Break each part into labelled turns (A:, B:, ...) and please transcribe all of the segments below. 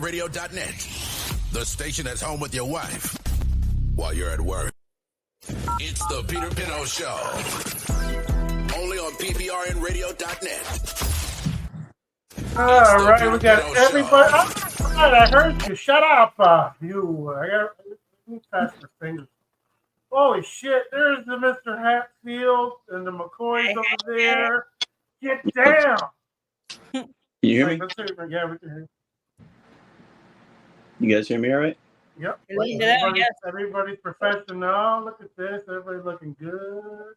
A: PPRNradio.net. The station that's home with your wife while you're at work. It's the Peter Pinho Show. Only on PPRNradio.net.
B: All right, we got everybody. All right, I heard you. Shut up, you. Let me pass the fingers. Holy shit, there's the Mr. Hatfield and the McCoys over there. Get down.
C: Can you hear me?
B: Yeah, we can hear you.
C: You guys hear me all right?
B: Yep.
D: Yes.
B: Everybody's professional. Look at this. Everybody's looking good.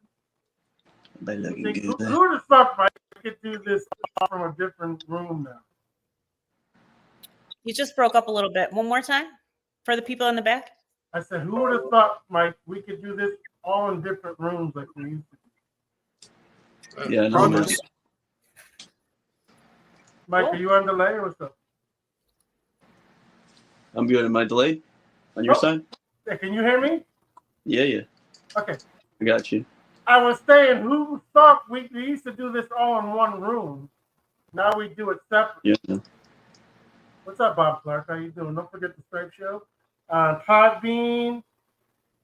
B: Who the fuck might get do this from a different room now?
D: You just broke up a little bit. One more time for the people in the back.
B: I said, who would have thought, Mike, we could do this all in different rooms like we used to?
C: Yeah, no, man.
B: Mike, are you on delay or what's up?
C: I'm good. Am I delayed on your side?
B: Can you hear me?
C: Yeah.
B: Okay.
C: I got you.
B: I was saying, who thought we used to do this all in one room? Now we do it separately.
C: Yeah.
B: What's up, Bob Clark? How you doing? Don't forget the Stripe Show. Podbean.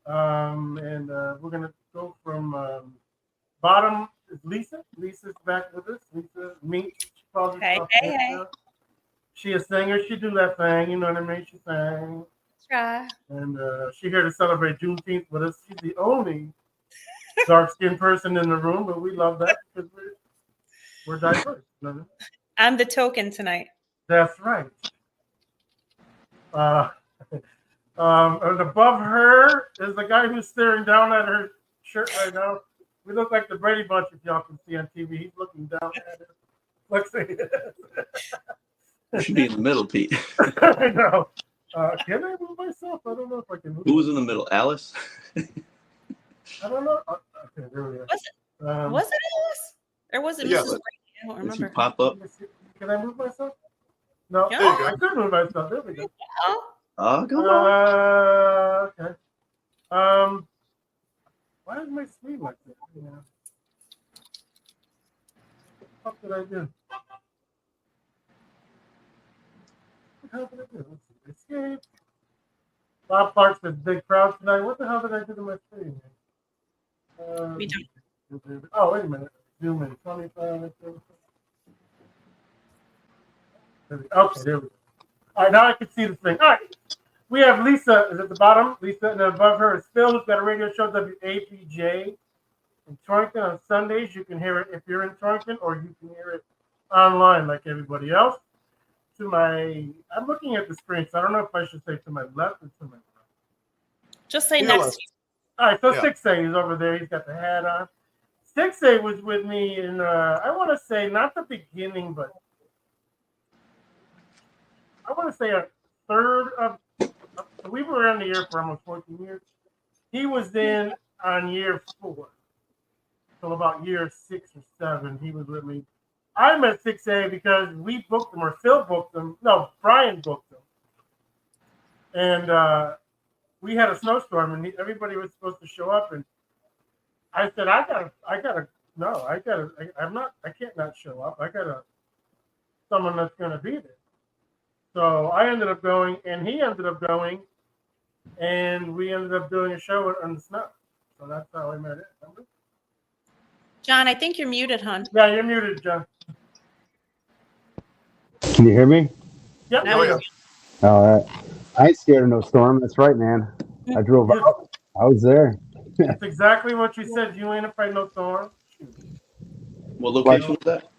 B: And we're going to go from bottom is Lisa. Lisa's back with us. Lisa Meek.
D: Hey.
B: She a singer. She do that thing. You know what I mean? She sang.
D: Try.
B: And she here to celebrate Juneteenth with us. She's the only dark-skinned person in the room, but we love that because we're diverse. You know?
D: I'm the token tonight.
B: That's right. And above her is the guy who's staring down at her shirt right now. We look like the Brady Bunch, if y'all can see on TV. He's looking down at her. Let's see.
C: You should be in the middle, Pete.
B: I know. Can I move myself? I don't know if I can move.
C: Who was in the middle? Alice?
B: I don't know. Okay, there we go.
D: Was it Alice? Or was it Mrs. Brady? I don't remember.
C: Did you pop up?
B: Can I move myself? No.
D: Yeah.
B: I could move myself. There we go.
C: Oh, come on.
B: Okay. Why is my screen like that? Yeah. What the fuck did I do? What the hell did I do? Let's see. Escape. Bob Clark said big crowd tonight. What the hell did I do to my screen?
D: We don't.
B: Oh, wait a minute. Zoom in. 25. Okay, there we go. All right, now I can see the thing. All right. We have Lisa is at the bottom. Lisa, and then above her is Phil, who's got a radio show, WAPJ, in Torrington on Sundays. You can hear it if you're in Torrington, or you can hear it online like everybody else. I'm looking at the screen, so I don't know if I should say to my left or to my right.
D: Just say next to you.
B: All right, so Siksay is over there. He's got the hat on. Siksay was with me in, I want to say, not the beginning, but I want to say a third of, we were in the year for almost 14 years. He was in on year 4. So about year 6 or 7, he was with me. I met Siksay because we booked him, or Phil booked him. No, Brian booked him. And we had a snowstorm, and everybody was supposed to show up. And I said, I can't not show up. I got someone that's going to be there. So I ended up going, and he ended up going, and we ended up doing a show on the snow. So that's how I met it. Remember?
D: John, I think you're muted, hon.
B: Yeah, you're muted, John.
E: Can you hear me?
B: Yep.
D: Now we go.
E: All right. I ain't scared of no storm. That's right, man. I drove out. I was there.
B: That's exactly what you said. You ain't afraid of no storm.
C: What location was that?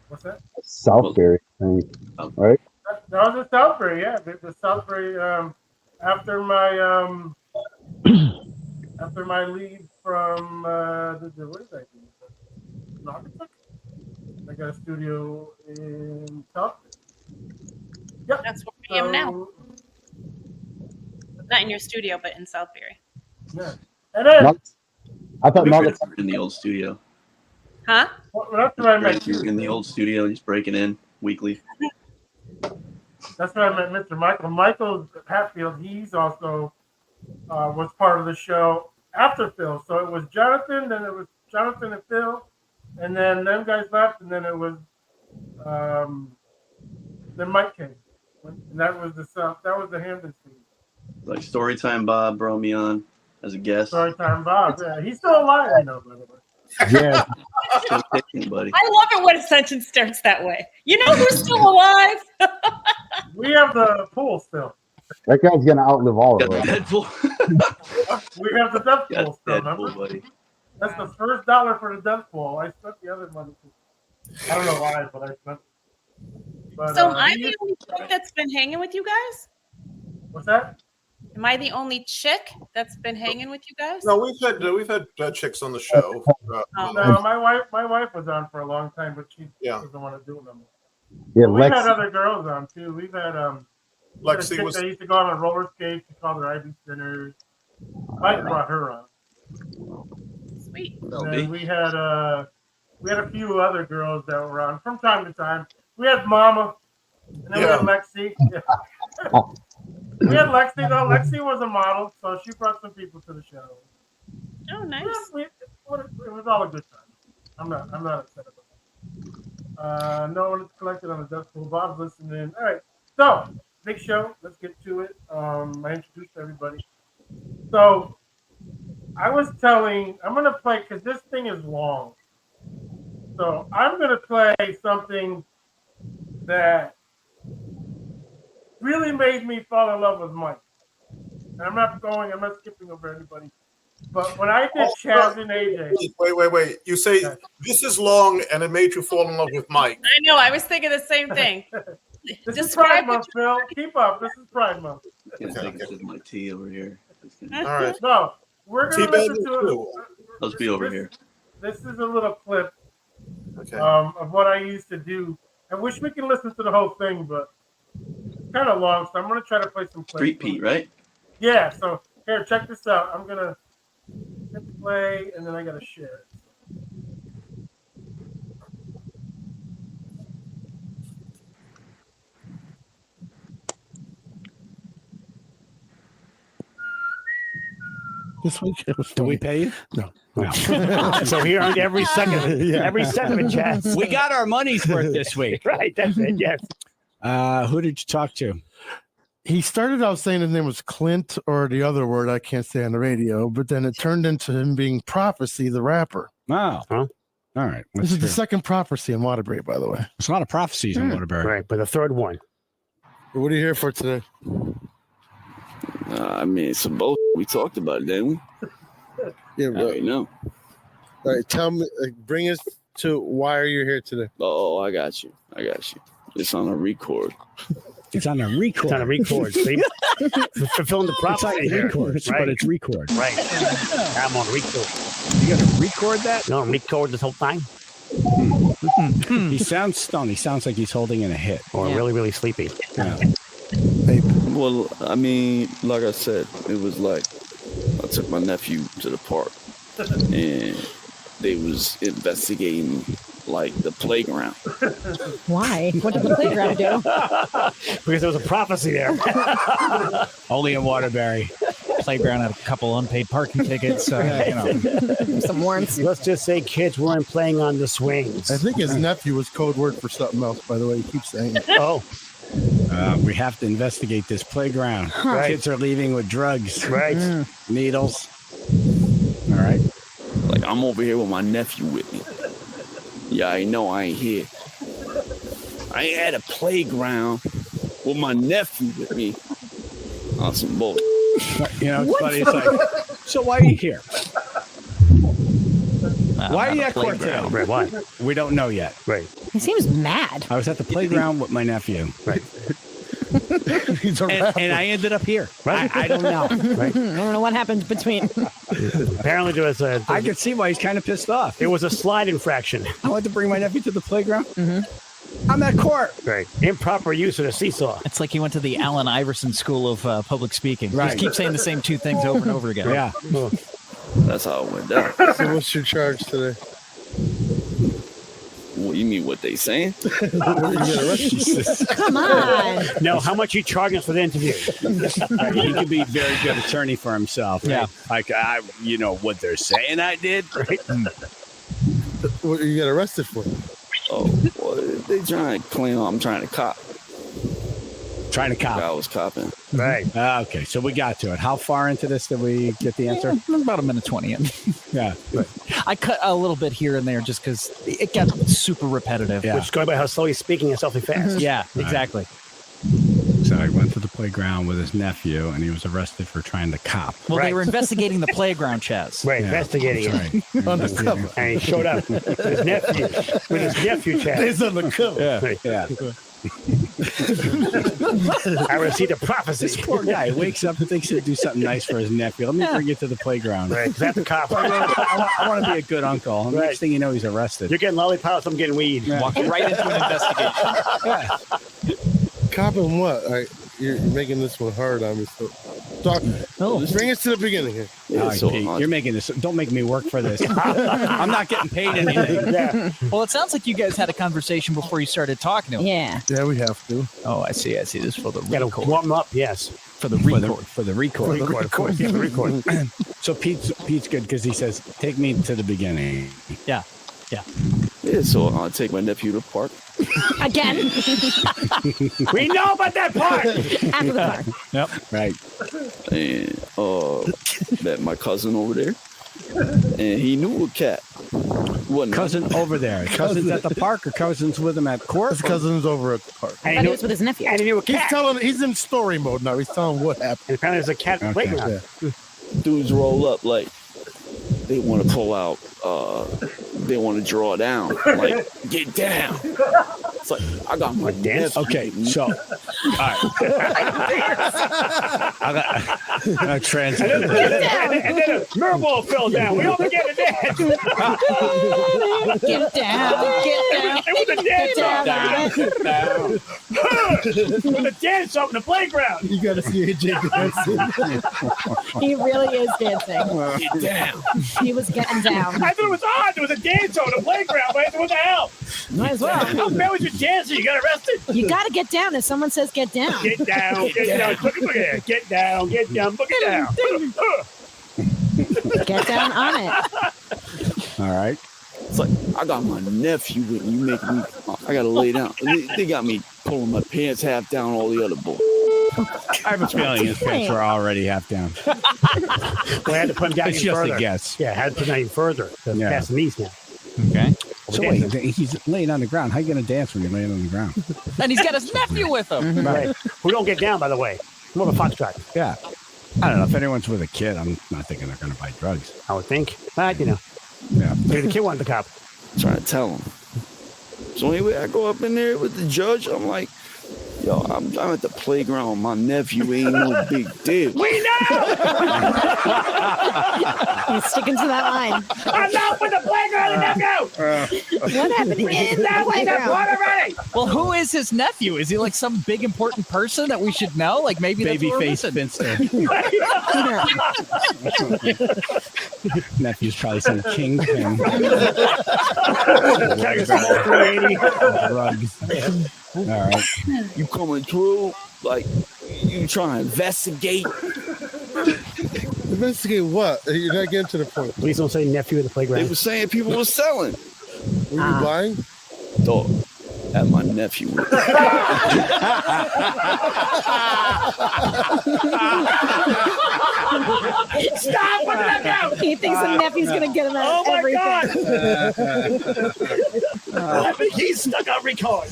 B: What's that?
E: Southbury, I think. Right?
B: That was in Southbury, yeah. The Southbury, after my leave from what did I do? Naugatuck? I got a studio in Southbury. Yep.
D: That's where I am now. Not in your studio, but in Southbury.
B: Yeah. And then
E: I thought
C: Naugatuck in the old studio.
D: Huh?
B: That's where I met you.
C: In the old studio, just breaking in weekly.
B: That's where I met Mr. Michael. Michael Hatfield, he's also was part of the show after Phil. So it was Jonathan, then it was Jonathan and Phil, and then them guys left, and then it was then Mike came. And that was the Hampton scene.
C: Like Storytime Bob brought me on as a guest.
B: Storytime Bob. Yeah, he's still alive, by the way.
E: Yeah.
C: Still kicking, buddy.
D: I love it when a sentence starts that way. You know who's still alive?
B: We have the pool still.
E: That guy's gonna outlive all
C: Got
E: of
C: the
E: us.
C: Deadpool.
B: We have the death
C: Got
B: pool still,
C: Deadpool,
B: remember?
C: buddy.
B: That's the first dollar for the death pool. I spent the other money. I don't know why, but I spent it. But,
D: So am I the only chick that's been hanging with you guys?
B: what's that?
D: Am I the only chick that's been hanging with you guys?
F: No, we've had chicks on the show.
D: Oh.
B: No, my wife was on for a long time, but she doesn't want to do it no more.
E: Yeah,
B: But we've had
E: Lex.
B: other girls on too. We've had we had a
F: Lexi
B: chick
F: was
B: that used to go on roller skates. We called her Ivy Spinners. Mike brought her on.
D: Sweet.
B: And then we had a few other girls that were on from time to time. We had Mama, and then we had Lexi. Yeah. We had Lexi though. Lexi was a model, so she brought some people to the show.
D: Oh, nice.
B: It was all a good time. I'm not upset about it. No one is collected on the Death Pool. Bob's listening. All right, so big show. Let's get to it. I introduced everybody. So I'm gonna play because this thing is long. So I'm gonna play something that really made me fall in love with Mike. And I'm not skipping over anybody. But when I did Chaz and AJ.
F: Wait. You say this is long and it made you fall in love with Mike.
D: I know. I was thinking the same thing.
B: This is Pride Month, Phil. Keep up. This is Pride Month.
C: Can't take this with my tea over here.
F: All right.
B: No, we're going to listen to it.
C: Let's be over here.
B: This is a little clip
F: Okay.
B: of what I used to do. I wish we could listen to the whole thing, but it's kind of long, so I'm going to try to play some clips.
C: Street Pete, right?
B: Yeah, so here, check this out. I'm going to hit play, and then I got to share it.
G: This week.
H: Do we pay you?
G: No.
H: So he earned every second,
G: Yeah.
H: every second of chance.
I: We got our money's worth this week.
H: Right, that's it. Yes.
I: Who did you talk to?
G: He started out saying his name was Clint or the other word I can't say on the radio, but then it turned into him being Prophecy, the rapper.
I: Oh,
H: Huh?
I: all right.
G: This is the second prophecy in Waterbury, by the way.
I: It's a lot of prophecies in Waterbury.
H: Right, but the third one.
G: What are you here for today?
J: I mean, some bullshit. We talked about it, didn't we?
G: Yeah,
J: I already know.
G: All right, tell me, bring us to why are you here today?
J: Oh, I got you. It's on a record.
I: It's on a record.
H: It's on a record. See? Fulfilling the
I: It's
H: prophecy.
I: on a
H: here.
I: record,
H: Right.
I: but it's record.
H: Right. I'm on record.
I: You got to record that?
H: No, record this whole time.
I: He sounds stoned. He sounds like he's holding in a hit.
H: Or really, really sleepy.
I: Yeah.
J: Well, I mean, like I said, it was like I took my nephew to the park and they was investigating like the playground.
K: Why? What did the playground do?
H: Because there was a prophecy there.
I: Only in Waterbury.
L: Playground had a couple unpaid parking tickets.
K: Some warrants.
H: Let's just say kids weren't playing on the swings.
G: I think his nephew was code word for something else, by the way. He keeps saying it.
H: Oh,
I: We have to investigate this playground.
H: Right.
I: Kids are leaving with drugs.
H: right.
I: Needles. All right.
J: Like I'm over here with my nephew with me. Yeah, I know I ain't here. I ain't at a playground with my nephew with me. On some bullshit.
I: You know, it's funny. It's like, so why are you here? Why are you at court today?
H: Right, why?
I: We don't know yet.
H: Right.
K: He seems mad.
I: I was at the playground with my nephew.
H: Right.
G: He's a rapper.
I: And I ended up here.
H: Right.
I: I don't know.
H: Right.
K: I don't know what happened between.
H: Apparently there was a
I: I could see why he's kind of pissed off.
H: it was a slide infraction.
I: I went to bring my nephew to the playground. I'm at court.
H: Right. Improper use of the seesaw.
L: It's like he went to the Allen Iverson School of Public Speaking.
I: Right.
L: Just keep saying the same two things over and over again.
I: Yeah.
J: That's how it went down.
G: So what's your charge today?
J: What you mean what they saying?
G: You get arrested.
K: Come on.
H: No, how much you charging us for the interview?
I: He could be a very good attorney for himself.
L: Yeah.
I: Like, you know what they're saying I did.
G: What you get arrested for?
J: Oh, well, they trying to claim I'm trying to cop.
I: Trying to cop.
J: I was copping.
H: Right.
I: Okay, so we got to it. How far into this did we get the answer?
L: About a minute 20 in.
I: Yeah.
L: I cut a little bit here and there just because it got super repetitive.
I: Yeah.
H: Which is going by how slow he's speaking and awfully fast.
L: Yeah, exactly.
I: So he went to the playground with his nephew, and he was arrested for trying to cop.
L: Well,
H: Right.
L: they were investigating the playground, Chaz.
H: Right,
I: Yeah,
H: investigating
I: that's
H: it.
I: right.
B: Undercover.
H: And he showed up with his nephew. Chad.
B: He's undercover.
I: Yeah.
H: Right.
I: Yeah.
H: I received a prophecy.
I: This poor guy wakes up and thinks he'll do something nice for his nephew. Let me bring you to the playground.
H: Right, 'cause that's a cop.
I: I want to be a good uncle. And
H: Right.
I: Next thing you know, he's arrested.
H: You're getting lollipops, I'm getting weed.
L: Walking right into an investigation.
G: Copping what? You're making this one hard on me. So, talk. Bring us to the beginning here.
J: Yeah,
I: All right,
J: so,
I: Pete, you're making this. Don't make me work for this. I'm not getting paid anything.
H: Yeah.
L: Well, it sounds like you guys had a conversation before you started talking to him.
K: Yeah.
G: Yeah, we have to.
L: Oh, I see. This is for the
H: Got to
L: record.
H: warm him up, yes.
L: For the record.
I: For the record.
H: Record, of course. Yeah, the record.
I: So Pete's good because he says, "Take me to the beginning."
L: Yeah.
J: yeah, so I'll take my nephew to the park.
K: Again.
H: We know about that part.
K: After the park.
L: Yep.
I: Right.
J: And met my cousin over there. And he knew a cat. Wasn't
I: Cousin over there. Cousins at the park or cousins with him at court?
G: His cousin's over at the park.
H: And
K: But he was with his nephew.
H: and he knew a cat.
G: He's in story mode now. He's telling what happened.
H: And apparently there's a cat
I: Okay.
H: playground.
G: Yeah.
J: dudes roll up like they want to pull out, they want to draw down, like get down. It's like I got my dance.
I: Okay, so all right, I got translate.
H: And then a Merble fell down. We all began to dance.
K: Get down. Get down.
H: It was a dance off. It was a dance off in the playground.
G: You got to see AJ dancing.
K: He really is dancing.
J: Get down.
K: He was getting down.
H: I thought it was odd. There was a dance off in the playground. But I said, what the hell?
K: Might as well.
H: How bad was your dancing? You got arrested?
K: You got to get down if someone says get down.
H: Get down. Get down. Look at that. Get down. Get down. Look at down.
K: Get down on it.
I: All right.
J: It's like I got my nephew with me. You make me. I gotta lay down. They got me pulling my pants half down. All the other boys.
I: I have a feeling his pants were already half down.
H: We had to put him down
I: It's
H: even
I: just
H: further.
I: a guess.
H: Yeah, had to put him even further.
I: Yeah.
H: Past the knees now.
L: Okay.
I: So wait, he's laying on the ground. How you gonna dance when you're laying on the ground?
L: And he's got his nephew with him.
H: Right. Who don't get down, by the way. More of a foxtrot,
I: Yeah. I don't know. If anyone's with a kid, I'm not thinking they're gonna buy drugs.
H: I would think. But, you know,
I: Yeah.
H: maybe the kid wanted the cop.
J: Trying to tell him. So anyway, I go up in there with the judge. I'm like, yo, I'm at the playground. My nephew ain't no big deal.
H: We know!
K: He's sticking to that line.
H: I'm not with the playground and nephew!
K: What happened in that playground?
H: already!
L: Well, who is his nephew? Is he like some big important person that we should know? Like maybe that's what we're
I: Babyface
L: missing.
I: Finster. Nephew's probably some kingpin.
H: Carry some old 380.
I: Drugs. All right.
J: You coming through? Like, you trying to investigate?
G: Investigate what? You're not getting to the point.
H: Please don't say nephew at the
J: They
H: playground.
J: were saying people were selling.
G: Were you lying?
J: Dog, at my nephew.
H: Stop with that now!
K: He thinks the nephew's going to get him out
H: Oh
K: of
H: my
K: everything.
H: God! I think he's stuck on record.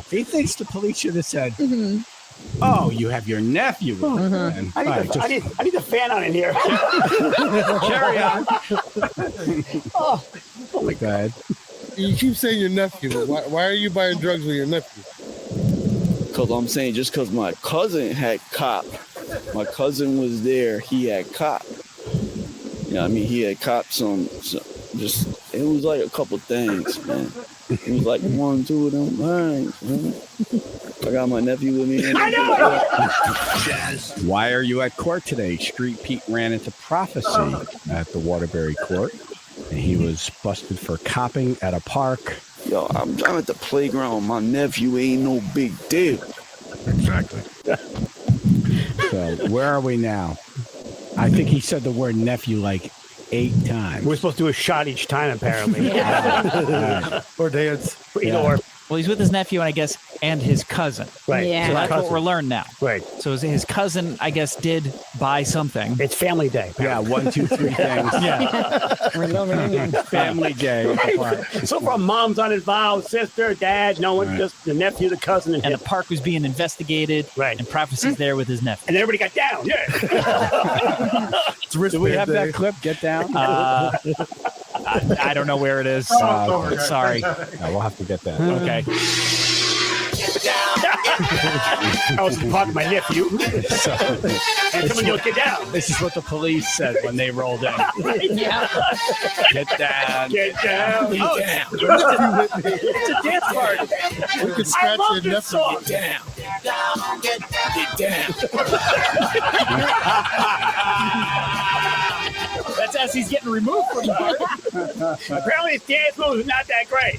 I: He thinks the police should have said, "Oh, you have your nephew." With you." And,
H: I
I: all right, just
H: I need a fan on in here.
I: carry on.
H: Oh,
I: Go ahead.
G: You keep saying your nephew. But why are you buying drugs with your nephew?
J: Because I'm saying just because my cousin had cop. My cousin was there. He had cop. You know, I mean, he had cop some just, it was like a couple things, man. It was like 1, 2 of them lines, man. I got my nephew with me.
H: I know.
I: Why are you at court today? Street Pete ran into prophecy at the Waterbury court, and he was busted for copping at a park.
J: Yo, I'm at the playground. My nephew ain't no big deal.
I: Exactly. So where are we now? I think he said the word nephew like 8 times.
H: We're supposed to do a shot each time, apparently.
G: Or dance.
H: Either or.
L: Well, he's with his nephew, and I guess and his cousin.
H: Right.
K: Yeah.
L: So that's what we're learning now.
H: Right.
L: So his cousin, I guess, did buy something.
H: It's family day.
I: Yeah, 1, 2, 3 things.
L: Yeah.
I: Family day.
H: So far, mom's uninvolved, sister, dad, no one, just the nephew, the cousin,
L: And the park was being investigated.
H: Right.
L: And Prophecy's there with his nephew.
H: And everybody got down. Yeah.
I: Do we have that clip? Get down.
L: I don't know where it is. Sorry.
I: We'll have to get that.
L: Okay.
H: I was talking my nephew. And someone yelled, get down.
I: This is what the police said when they rolled in.
K: Yeah.
I: Get down.
H: Get down.
I: Get down.
H: It's a dance party.
G: We could
H: I
G: scratch
H: love
G: your
H: this
G: nephew.
H: song.
I: Get down.
L: That's as he's getting removed from the park.
H: Apparently his dance move is not that great.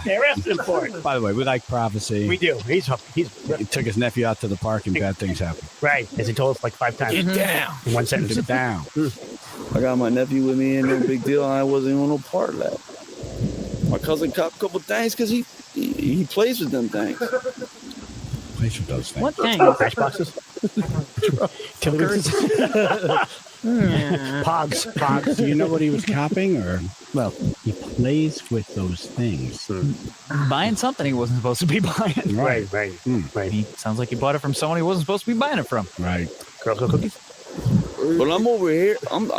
H: They arrested him for it.
I: By the way, we like Prophecy.
H: We do. He's
I: He took his nephew out to the park and bad things happened.
H: right, as he told us like 5 times.
I: Get down.
H: In one sentence.
I: Get down.
J: I got my nephew with me, and no big deal. I wasn't on no part lap. My cousin copped a couple things because he plays with them things.
I: Place with those things.
K: What thing?
H: Matchboxes.
I: Pogs. Do you know what he was copying? Or well, he plays with those things.
L: Buying something he wasn't supposed to be buying.
H: Right.
L: He sounds like he bought it from someone he wasn't supposed to be buying it from.
I: Right.
H: Girl Scout cookies.
J: But I'm over here. I'm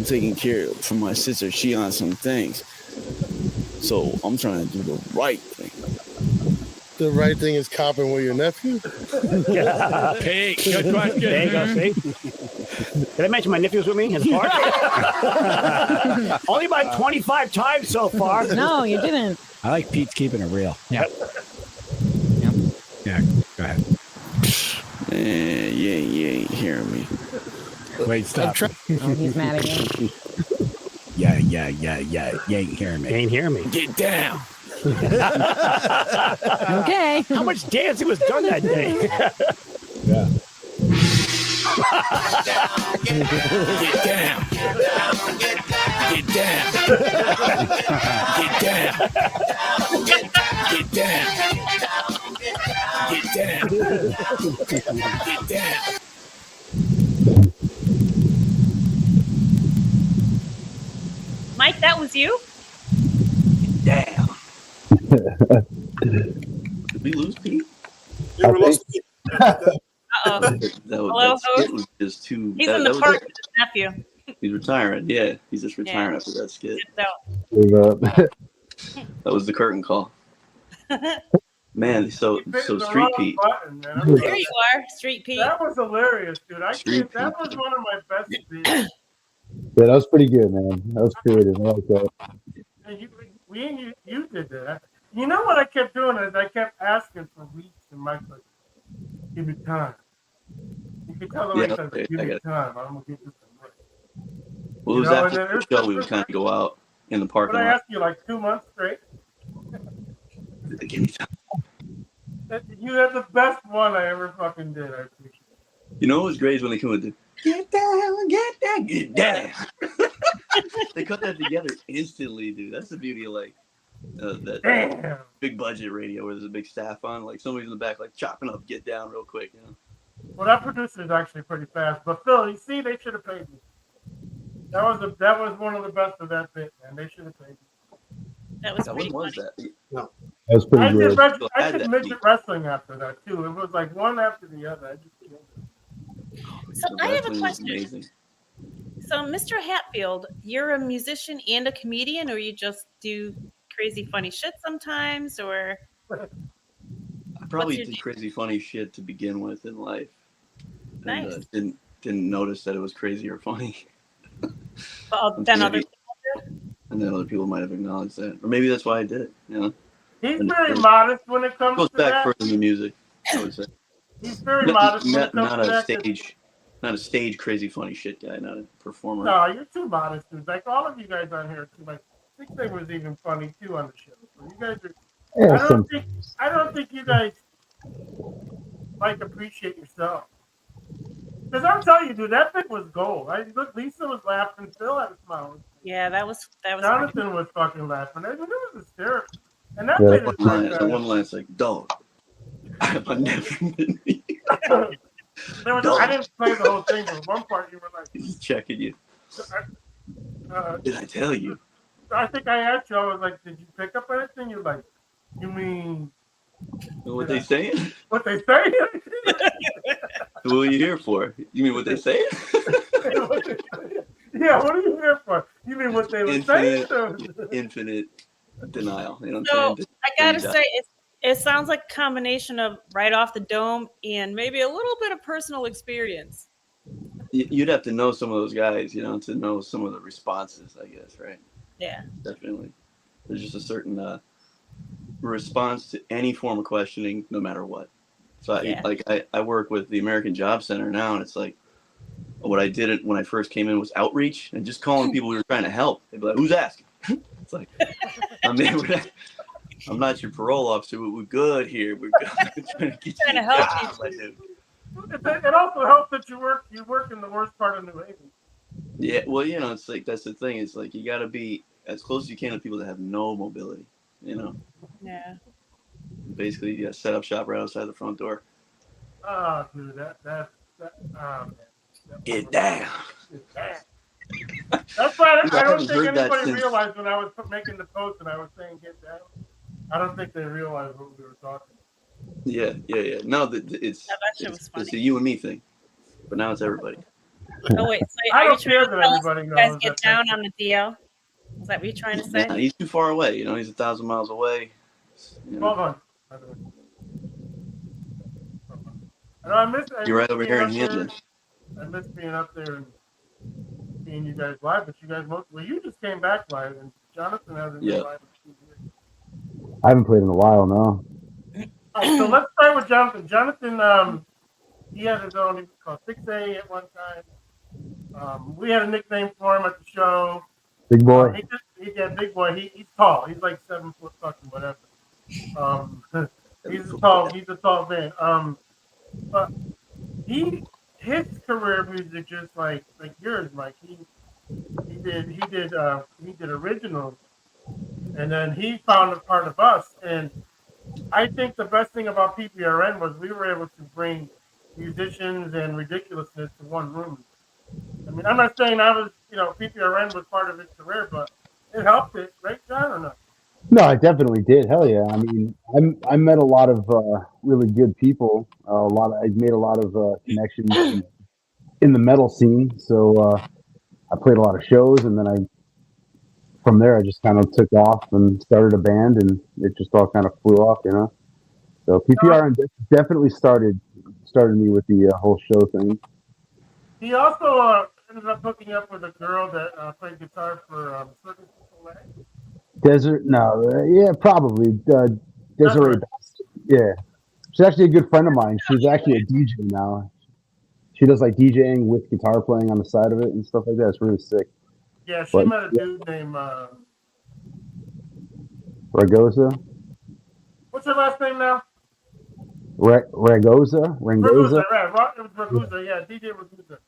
J: taking care for my sister. She on some things. So I'm trying to do the right thing.
G: The right thing is copping with your nephew?
I: Hey, good question.
H: There you go, see? Did I mention my nephew's with me in the park? Only about 25 times so far.
K: No, you didn't.
I: I like Pete's keeping it real.
L: Yeah.
I: Yeah, go ahead.
J: Man, you ain't hearing me.
I: Wait, stop.
K: Oh, he's mad again.
I: Yeah. You ain't hearing me.
H: You ain't hearing me.
J: Get down.
K: Okay.
H: How much dancing was done that day?
I: Yeah.
A: Get down. Get down. Get down. Get down. Get down. Get down.
D: Mike, that was you?
C: Damn. Did we lose Pete?
F: Yeah, we lost Pete.
D: Uh-oh. Hello,
C: That skit was just too.
D: He's
C: that,
D: in
C: that
D: the
C: was
D: park
C: it.
D: with his nephew.
C: He's retiring. Yeah, he's just retiring
D: Yeah.
C: after that skit.
D: So,
C: That was the curtain call. Man, so Street Pete.
B: Button, man.
D: there you are, Street Pete.
B: That was hilarious, dude. That was one of my best beats.
E: Yeah, that was pretty good, man. That was creative. I like that.
B: And you did that. You know what I kept doing is I kept asking for weeks, and Mike like, give me time. You could tell the way
C: okay,
B: give
C: I
B: me
C: got it.
B: time. I'm gonna get this one right.
C: Well, it was
B: You know,
C: after
B: and then
C: the show we would kind of go out in the parking
B: But I
C: lot.
B: asked you like 2 months straight.
C: Give me time.
B: You had the best one I ever fucking did. I appreciate it.
C: You know what was great is when they come with the get down, get down, get down. They cut that together instantly, dude. That's the beauty of like that big budget radio where there's a big staff on. Like somebody's in the back, like chopping up, get down real quick. You know.
B: Well, that producer is actually pretty fast. But Phil, you see, they should have paid me. That was one of the best of that bit, man. They should have paid me.
D: That was
C: When
D: pretty
C: was
D: funny.
C: that?
F: No.
E: That was pretty good.
B: I did midget wrestling after that too. It was like one after the other. I just killed it.
D: So
C: The
D: I have a
C: wrestling was
D: question.
C: amazing.
D: So, Mr. Hatfield, you're a musician and a comedian, or you just do crazy funny shit sometimes, or
C: I probably
D: your
C: did
D: deal?
C: crazy funny shit to begin with in life. And,
D: Nice.
C: didn't notice that it was crazy or funny.
D: then other
C: Maybe- And then other people might have acknowledged that, or maybe that's why I did it. You know,
B: He's
C: And-
B: very
C: and
B: modest when it
C: it
B: comes
C: goes
B: to
C: back
B: that.
C: further than music. I would say.
B: He's very modest when it comes
C: Not
B: to
C: a
B: that.
C: not a stage crazy funny shit guy. Not a performer.
B: No, you're too modest, dude. Like all of you guys on here are too much. Siksay was even funny too on the show. So you guys are.
E: Yeah,
B: I don't think you guys like appreciate yourself. Because I'm telling you, dude, that thing was gold. Look, Lisa was laughing. Phil had a smile.
D: Yeah, that was funny.
B: Jonathan was fucking laughing. I mean, it was hysterical. And that
E: Yeah.
B: made it
C: The one line's like, dog, I have a nephew in me.
B: I didn't play the whole thing, but one part you were like,
C: He's checking you. Did I tell you?
B: I think I asked you, I was like, did you pick up anything? You're like, you mean
C: What they saying?
B: what they say?
C: What are you here for? You mean what they say?
B: Yeah, what are you here for? You mean what they were saying?
C: Infinite denial. You know what
D: So
C: I'm saying?
D: I gotta say, it sounds like a combination of right off the dome and maybe a little bit of personal experience.
C: You'd have to know some of those guys, you know, to know some of the responses, I guess, right?
D: Yeah.
C: Definitely. There's just a certain response to any form of questioning, no matter what. So I work with the American Job Center now, and it's like what I did when I first came in was outreach and just calling people we were trying to help. They'd be like, "Who's asking?" It's like, I mean, I'm not your parole officer, but we're good here. We're good. trying to
D: help
C: you.
B: It also helps that you work in the worst part of New Haven.
C: Yeah, well, you know, it's like that's the thing. It's like you got to be as close as you can to people that have no mobility. You know.
D: Yeah.
B: Basically,
C: you got to set up shop right outside the front door.
B: Oh, dude, that
C: Get down.
B: That's why I don't
C: haven't
B: think
C: heard that
B: anybody
C: since-
B: realized when I was making the post and I was saying get down. I don't think they realized what we were talking about.
C: Yeah. No, it's a you and me thing, but now it's everybody.
D: Oh wait, so
B: I
D: are you
B: don't care
D: trying to
B: that
D: tell us
B: everybody
D: you guys
B: knows
D: get
B: that
D: down on the DL? Is that what you're trying to say?
C: Yeah, he's too far away. You know, he's 1,000 miles away. You know.
B: Hold on. I miss
C: You're right over
B: being
C: here in
B: up there.
C: Hamden.
B: I miss being up there and seeing you guys live, but you guys you just came back live, and Jonathan hasn't been live in 2 years.
E: I haven't played in a while, no.
B: All right, so let's start with Jonathan. Jonathan, he had his own, he was called Siksay at one time. We had a nickname for him at the show.
E: Big boy.
B: Big boy. He's tall. He's like 7 foot fucking whatever. He's a tall man. But his career music just like yours, Mike. He did originals, and then he found a part of us. And I think the best thing about PPRN was we were able to bring musicians and ridiculousness to one room. I mean, I'm not saying PPRN was part of his career, but it helped it, right, John, or not?
E: No, I definitely did. Hell yeah! I mean, I met a lot of really good people. I made a lot of connections in the metal scene. So I played a lot of shows, and then from there I just kind of took off and started a band, and it just all kind of flew off, you know. So PPR definitely started me with the whole show thing.
B: He also ended up hooking up with a girl that played guitar for Circus du
E: Desert? No, yeah, probably. Desiree. Yeah, she's actually a good friend of mine. She's actually a DJ now. She does like DJing with guitar playing on the side of it and stuff like that. It's really sick.
B: Yeah, she met a dude named
E: Ragosa.
B: What's her last name now?
E: Ragosa.
B: Right. It was Ragusa, yeah, DJ Ragusa.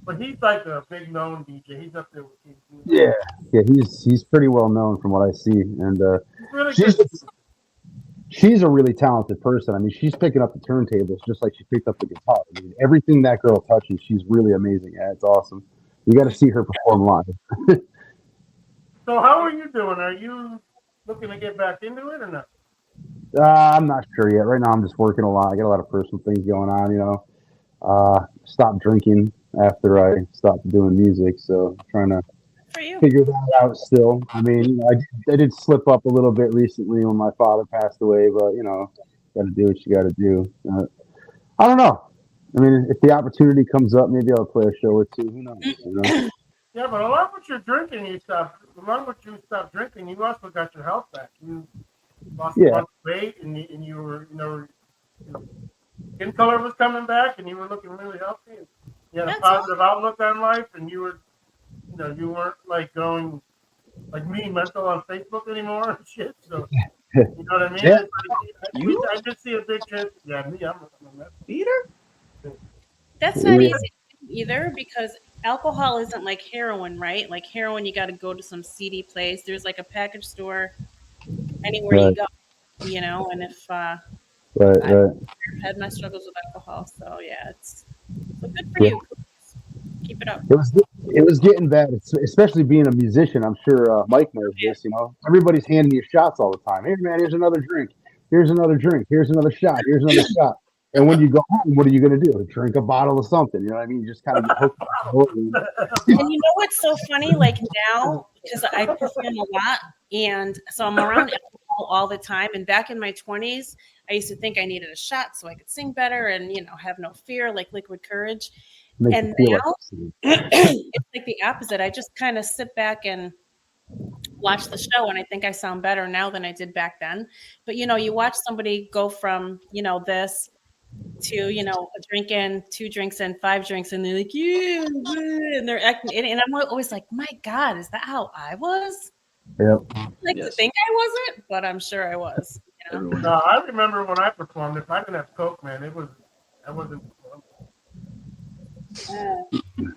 B: But he's like a big known DJ. He's up there with King.
E: Yeah, he's pretty well known from what I see, and
B: really
E: she's a really talented person. I mean, she's picking up the turntables just like she picked up the guitar. I mean, everything that girl touches, she's really amazing at. It's awesome. You got to see her perform live.
B: So how are you doing? Are you looking to get back into it or not?
E: I'm not sure yet. Right now, I'm just working a lot. I got a lot of personal things going on, you know. Stopped drinking after I stopped doing music, so I'm trying to figure that out still. I mean, you know, I did slip up a little bit recently when my father passed away, but, you know, got to do what you got to do. I don't know. I mean, if the opportunity comes up, maybe I'll play a show or two. Who knows? You know?
B: Yeah, but along with your drinking, along with you stopped drinking, you also got your health back. You lost a bunch of weight, and you were, you know, skin color was coming back, and you were looking really healthy. And you had a positive outlook on life, and you were, you know, you weren't like going like me mental on Facebook anymore and shit. So you know what I mean?
E: Yeah.
B: I did see a big change. Yeah, me, I'm a mess.
C: Peter?
D: That's not easy to do either, because alcohol isn't like heroin, right? Like heroin, you got to go to some seedy place. There's like a package store anywhere you go, you know. And if I've had my struggles with alcohol, so yeah, it's so good for you. Keep it up.
E: It was getting bad, especially being a musician. I'm sure Mike knows this. You know, everybody's handing you shots all the time. Hey man, here's another drink. Here's another drink. Here's another shot. Here's another shot. And when you go home, what are you going to do? Drink a bottle of something. You know what I mean? You just kind of get hooked.
D: And you know what's so funny? Like now, because I perform a lot, and so I'm around alcohol all the time. And back in my 20s, I used to think I needed a shot so I could sing better and, you know, have no fear, like Liquid Courage. And now it's like the opposite. I just kind of sit back and watch the show, and I think I sound better now than I did back then. But, you know, you watch somebody go from, you know, this to, you know, drinking 2 drinks and 5 drinks, and they're like, yeah, and they're acting, and I'm always like, my God, is that how I was?
E: Yep.
D: Like to think I wasn't, but I'm sure I was. You know?
B: No, I remember when I performed. If I didn't have Coke, man, I wasn't.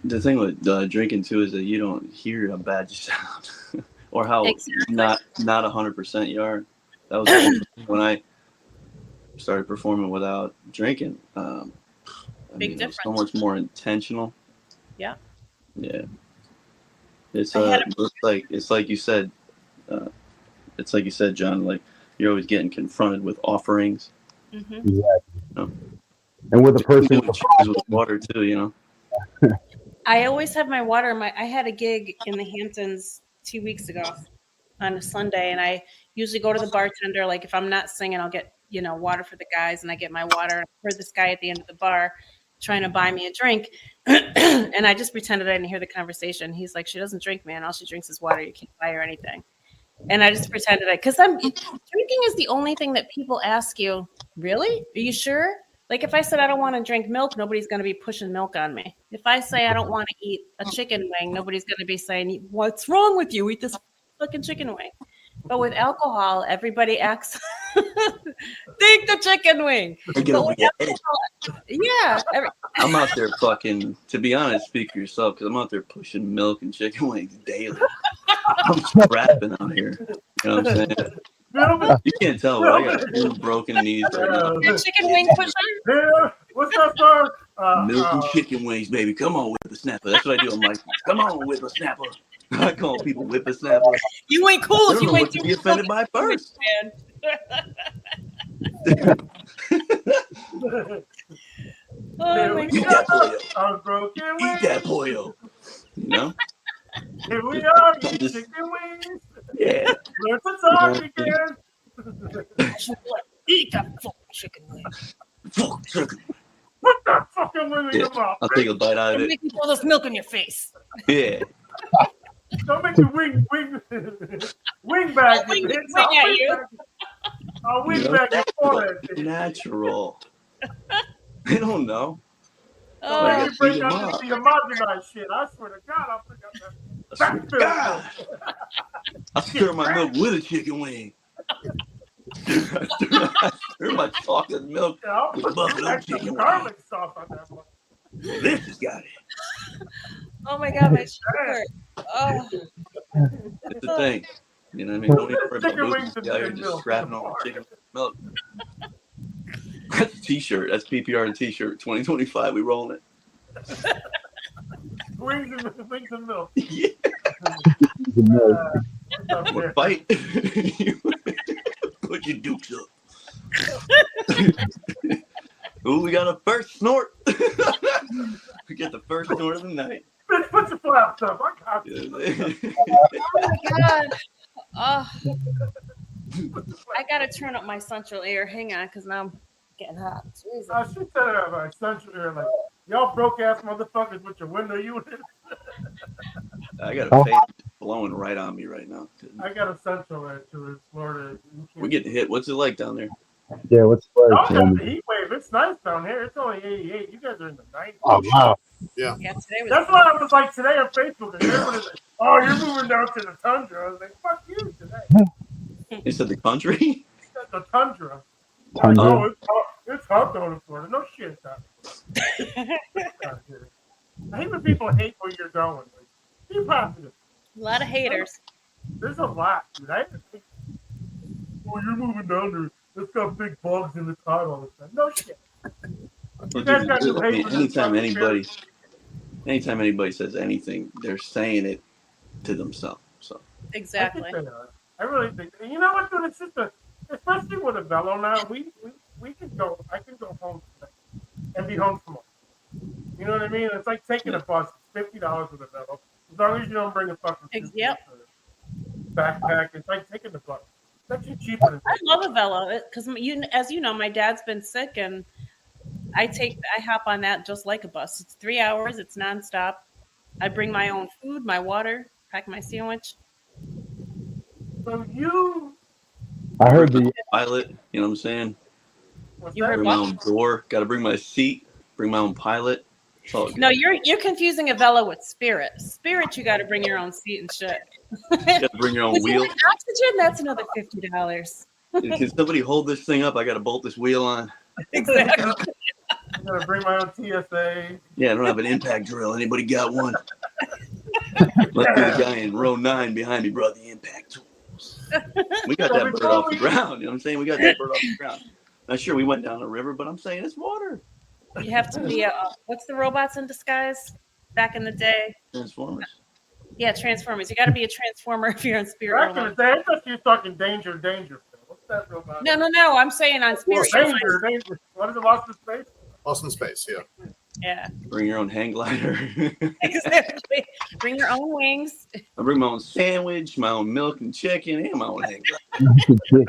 C: The thing with drinking too is that you don't hear how bad you sound, or how not 100% you are. That was when I started performing without drinking.
D: Big difference.
C: It's so much more intentional.
D: Yeah.
C: Yeah. It's like you said. It's like you said, John. Like you're always getting confronted with offerings.
D: Mm-hmm.
E: Exactly.
C: You know?
E: And with a person
C: with water too, you know.
D: I always have my water. I had a gig in the Hamptons 2 weeks ago on a Sunday, and I usually go to the bartender. Like if I'm not singing, I'll get, you know, water for the guys, and I get my water. I heard this guy at the end of the bar trying to buy me a drink, and I just pretended I didn't hear the conversation. He's like, "She doesn't drink, man. All she drinks is water. You can't buy her anything." And I just pretended because drinking is the only thing that people ask you. Really? Are you sure? Like if I said I don't want to drink milk, nobody's going to be pushing milk on me. If I say I don't want to eat a chicken wing, nobody's going to be saying, "What's wrong with you? Eat this fucking chicken wing." But with alcohol, everybody acts think the chicken wing. Yeah.
C: I'm out there fucking, to be honest, speak for yourself, because I'm out there pushing milk and chicken wings daily. I'm rapping out here. You know what I'm saying? You can't tell, but I got 2 broken knees right now.
D: You're chicken wing pusher?
B: Yeah. What's up, sir?
C: Milk and chicken wings, baby. Come on, whippersnapper. That's what I do on my phone. Come on, whippersnapper. I call people whippersnapper.
D: You ain't cool if you ain't
C: to be offended by first.
D: Man. Oh my God.
B: I'm broken.
C: Eat that pollo. You know?
B: Here we are, eating chicken wings.
C: Yeah.
B: Learn to talk again.
D: Eat that fucking chicken wing.
C: Fuck chicken.
B: Put that fucking wing in your mouth.
C: I'll take a bite out of it.
D: Make me pour this milk in your face.
C: Yeah.
B: Don't make the wing bag.
D: Wing at you.
B: I'll wing back your forehead.
C: Natural. They don't know.
B: Oh, you bring up the homogenized shit. I swear to God, I'll pick up that.
C: God. I stir my milk with a chicken wing. I stir my chocolate milk with buffalo chicken
B: garlic sauce on that one.
C: This has got it.
D: Oh my God, my shirt. Oh.
C: It's the thing. You know what I mean? Don't even worry about losing the guy who's just scrapping all the chicken milk. That's a t-shirt. That's PPR and t-shirt. 2025, we rolling it.
B: Wings and milk.
C: Yeah. Or fight. Put your dukes up. Ooh, we got a first snort. We get the first snort of the night.
B: Bitch, put your flaps up. I got you.
D: Oh my God. Oh. I gotta turn up my central air. Hang on, because now I'm getting hot. Jesus.
B: I should tell you about central air. Like, y'all broke ass motherfuckers with your window units.
C: I got a fan blowing right on me right now.
B: I got a central air too in Florida.
C: We're getting hit. What's it like down there?
E: Yeah, what's it like?
B: Y'all got the heat wave. It's nice down here. It's only 88. You guys are in the 90s.
E: Oh, wow.
B: Yeah. That's why I was like today on Facebook. And everyone is like, "Oh, you're moving down to the tundra." I was like, "Fuck you today."
C: You said the country?
B: The tundra.
E: Tundra.
B: Oh, it's hot down in Florida. No shit, I hate when people hate where you're going. Like, be positive.
D: A lot of haters.
B: There's a lot, dude. "Oh, you're moving down there. It's got big bugs in the tile all the time." No shit.
C: Well, dude, anytime anybody says anything, they're saying it to themselves. So
D: exactly.
B: I really think. You know what, dude? It's just especially with a Velo now. We can go. I can go home today and be home tomorrow. You know what I mean? It's like taking a bus. It's $50 with a Velo. As long as you don't bring a fucking backpack, it's like taking the bus. It's actually cheaper than
D: I love a Velo because as you know, my dad's been sick, and I hop on that just like a bus. It's 3 hours. It's nonstop. I bring my own food, my water, pack my sandwich.
B: So
E: I heard the
C: pilot. You know what I'm saying?
D: You heard
C: bring my own door. Got to bring my seat. Bring my own pilot.
D: No, you're confusing a Velo with Spirit. Spirit, you got to bring your own seat and shit.
C: You got to bring your own wheel.
D: Like oxygen, that's another $50.
C: Can somebody hold this thing up? I got to bolt this wheel on.
D: Exactly.
B: I'm gonna bring my own TSA.
C: Yeah, I don't have an impact drill. Anybody got one? Luckily, the guy in row 9 behind me brought the impact tools. We got that bird off the ground. You know what I'm saying? We got that bird off the ground. Not sure we went down the river, but I'm saying it's water.
D: You have to be what's the robots in disguise back in the day?
C: Transformers.
D: Yeah, Transformers. You got to be a Transformer if you're on Spirit.
B: Back in the day, I thought you were talking danger. What's that robot?
D: No. I'm saying on Spirit.
B: Danger. What is it? Lost in Space?
F: Lost in Space, yeah.
D: Yeah.
C: Bring your own hang glider.
D: Exactly. Bring your own wings.
C: I bring my own sandwich, my own milk and chicken, and my own hang glider.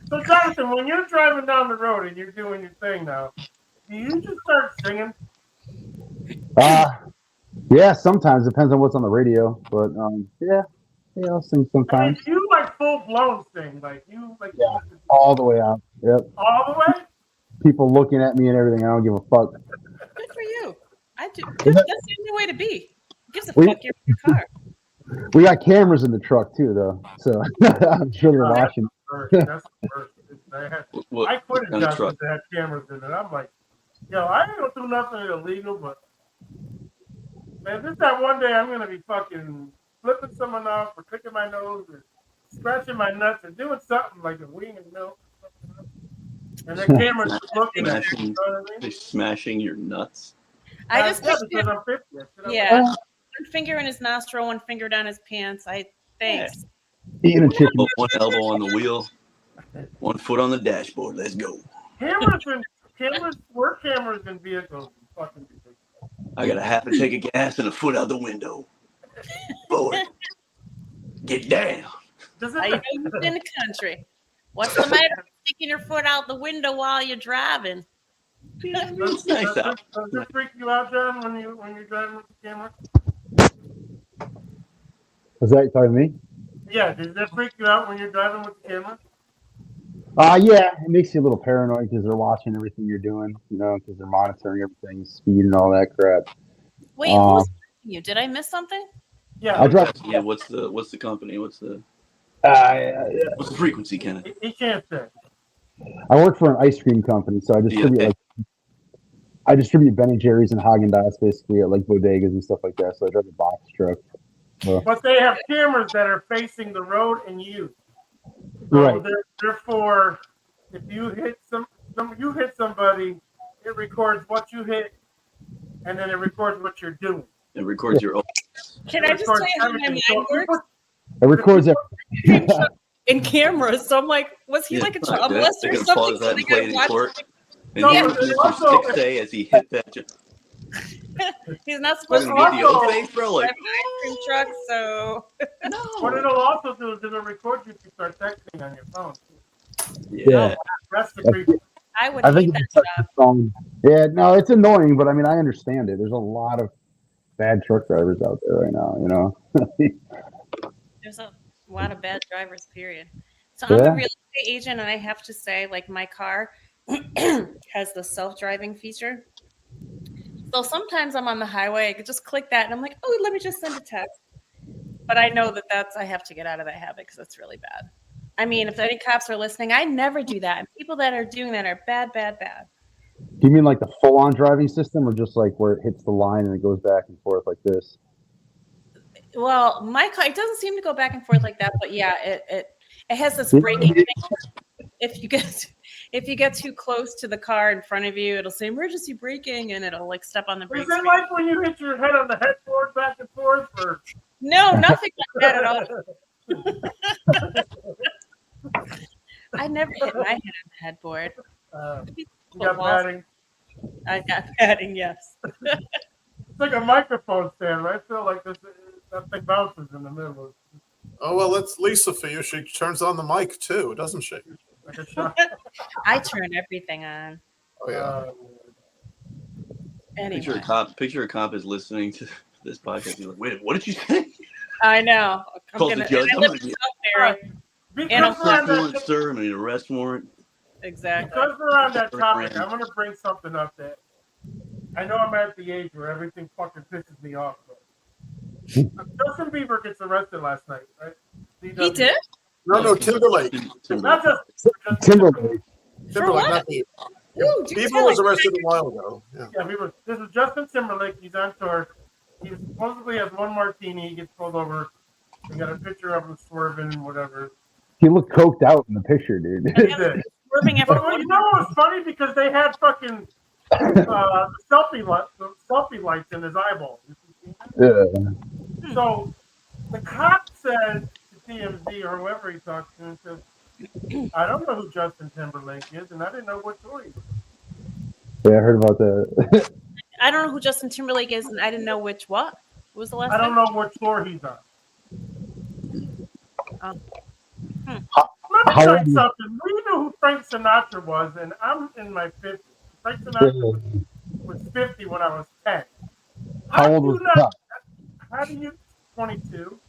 B: So, Jonathan, when you're driving down the road and you're doing your thing now, do you just start singing?
E: Yeah, sometimes depends on what's on the radio, but yeah, I'll sing sometimes.
B: I mean, you like full blown sing,
E: All the way out. Yep.
B: All the way.
E: People looking at me and everything. I don't give a fuck.
D: Good for you. I do. That's the only way to be. Who gives a fuck? You're in your car.
E: We got cameras in the truck too, though, so I'm sure they're watching.
B: That's the worst. I quit a job because they had cameras in it. I'm like, yo, I ain't gonna do nothing illegal, but man, this that one day I'm gonna be fucking flipping someone off or picking my nose or scratching my nuts or doing something like a wing and milk. And the camera's looking at you. You know what I mean?
C: They're smashing your nuts.
D: I just
B: because I'm 50.
D: Yeah. One finger in his nostril, one finger down his pants. Thanks.
E: Eating a chicken.
C: One elbow on the wheel, one foot on the dashboard. Let's go.
B: Work cameras in vehicles. Fucking ridiculous.
C: I got a half a tank of gas and a foot out the window. Boy, get down.
D: How you know you're in the country? What's the matter with sticking your foot out the window while you're driving?
B: Does it freak you out, John, when you're driving with the camera?
E: Was that talking to me?
B: Yeah, does that freak you out when you're driving with the camera?
E: Yeah, it makes you a little paranoid because they're watching everything you're doing, because they're monitoring everything, speed and all that crap.
D: Wait, who's watching you? Did I miss something?
B: Yeah.
C: I dropped. Yeah. What's the company? What's the frequency, Kenneth?
B: He can't say.
E: I work for an ice cream company, so I distribute Ben and Jerry's and Haagen-Dazs basically at like bodegas and stuff like that. So I drive a box truck.
B: But they have cameras that are facing the road and you. So
E: right.
B: Therefore, if you hit you hit somebody, it records what you hit, and then it records what you're doing.
C: It records your own.
D: Can I just tell you how my mind works?
E: It records everything.
D: In cameras, so I'm like, was he like a child molester or something?
C: That and play it in court. And
B: Mr.
C: Siksay as he hit that.
D: He's not supposed to
C: get the old face, bro. Like,
D: an ice cream truck, so
B: no. What it'll also do is it'll record you if you start texting on your phone.
C: Yeah.
B: That's the creepy.
D: I would hate that job.
E: Yeah, no, it's annoying, but I mean, I understand it. There's a lot of bad truck drivers out there right now,
D: There's a lot of bad drivers, period. So I'm a real estate agent, and I have to say, like, my car has the self-driving feature. So sometimes I'm on the highway, I could just click that, and I'm like, oh, let me just send a text. But I know I have to get out of that habit because it's really bad. I mean, if any cops are listening, I never do that. And people that are doing that are bad, bad, bad.
E: Do you mean like the full-on driving system, or just like where it hits the line and it goes back and forth like this?
D: Well, my car, it doesn't seem to go back and forth like that, but yeah, It has this braking thing. If you get too close to the car in front of you, it'll say emergency braking, and it'll like step on the
B: Is
D: brakes.
B: that like when you hit your head on the headboard back and forth? Or
D: No, nothing like that at all. I never hit my head on the headboard.
B: You got padding.
D: I got padding, yes.
B: It's like a microphone stand, right? I feel like that thing bounces in the middle.
F: Oh, well, that's Lisa for you. She turns on the mic, too, doesn't she?
D: I turn everything on.
F: Oh, yeah.
D: Anyway.
C: Picture a cop is listening to this podcast. He's like, wait, what did you say?
D: I know.
C: Calls the judge.
D: I live in
C: warrant, sir. I mean, arrest warrant.
D: Exactly.
B: Because we're on that topic, I'm going to bring something up that I know I'm at the age where everything fucking pisses me off. Justin Bieber gets arrested last night, right?
D: He did?
F: No, Timberlake.
B: Not just
E: Timberlake.
F: Timberlake, not Bieber. Bieber was arrested a while ago. Yeah,
B: Bieber. This is Justin Timberlake. He's on tour. He supposedly has one martini. He gets pulled over. We got a picture of him swerving and whatever.
E: He looked coked out in the picture, dude.
B: He did.
D: Swerving
B: But you know what was funny? Because they had fucking selfie lights in his eyeball.
E: Yeah.
B: So the cop said to TMZ or whoever he talked to, and said, I don't know who Justin Timberlake is, and I didn't know what tour he was.
E: Yeah, I heard about that.
D: I don't know who Justin Timberlake is, and I didn't know which what. What was the last
B: I don't
D: one?
B: know what tour he's on. Let me tell you something. We knew who Frank Sinatra was, and I'm in my 50s. Frank Sinatra was 50 when I was 10.
E: How old was that?
B: How do you 22?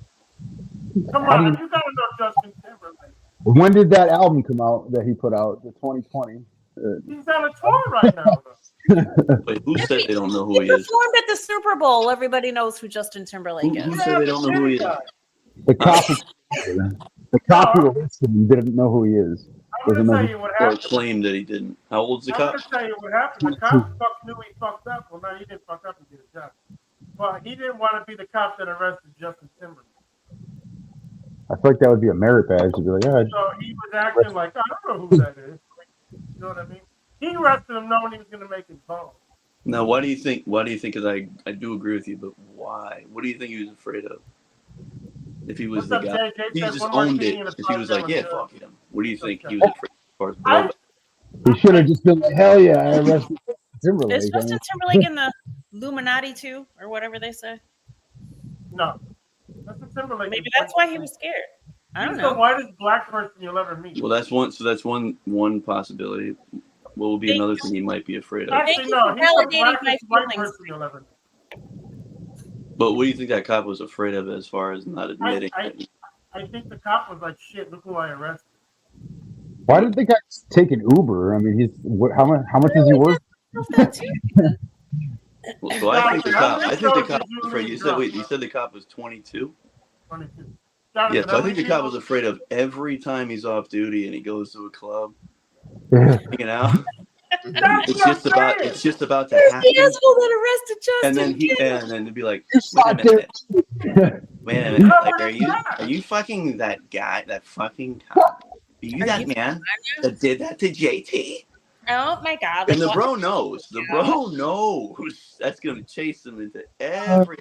B: Come on, you gotta know Justin Timberlake.
E: When did that album come out that he put out? The 2020.
B: He's on a tour right now.
C: Wait, who said they don't know who he
D: He
C: is?
D: performed at the Super Bowl. Everybody knows who Justin Timberlake is.
C: Who said they don't know who he is?
E: The cop who arrested him didn't know who he is.
B: I'm gonna tell you what
C: Or
B: happened.
C: claimed that he didn't. How old's the
B: I'm
C: cop?
B: gonna tell you what happened. The cop knew he fucked up. Well, no, he didn't fuck up and get a job. But he didn't want to be the cop that arrested Justin Timberlake.
E: I feel like that would be a merit badge to be like, yeah.
B: So he was acting like, I don't know who that is. You know what I mean? He arrested him knowing he was going to make his bone.
C: Now, why do you think? Because I do agree with you, but why? What do you think he was afraid of? If he was
B: What's
C: the
B: up,
C: guy,
B: Jay?
C: he
B: Said
C: just
B: one more
C: owned
B: thing
C: it.
B: and
C: If he was like, yeah, fuck him. What do you think he was afraid of as far as blowback?
E: He should have just been like, hell yeah, I arrested Timberlake.
D: Is Justin Timberlake in the Illuminati too, or whatever they say?
B: No. Justin Timberlake.
D: Maybe that's why he was scared. I don't
B: He's
D: know.
B: the whitest black person you'll ever meet.
C: Well, that's one. So that's one possibility. What will be another thing he might be afraid of?
B: Actually, no. He's the blackest white person you'll ever meet.
C: But what do you think that cop was afraid of as far as not admitting?
B: I think the cop was like, shit, look who I arrested.
E: Why did the guy take an Uber? I mean, how much is he worth?
C: Well, so I think the cop was afraid. You said the cop was 22?
B: 22.
C: Yeah, so I think the cop was afraid of every time he's off duty and he goes to a club, hanging out. It's just about to happen.
D: The asshole that arrested Justin.
C: And then to be like, wait a minute, like, are you fucking that guy, that fucking cop? Are you that man that did that to JT?
D: Oh my God!
C: And the bro knows. The bro knows that's gonna chase him into every.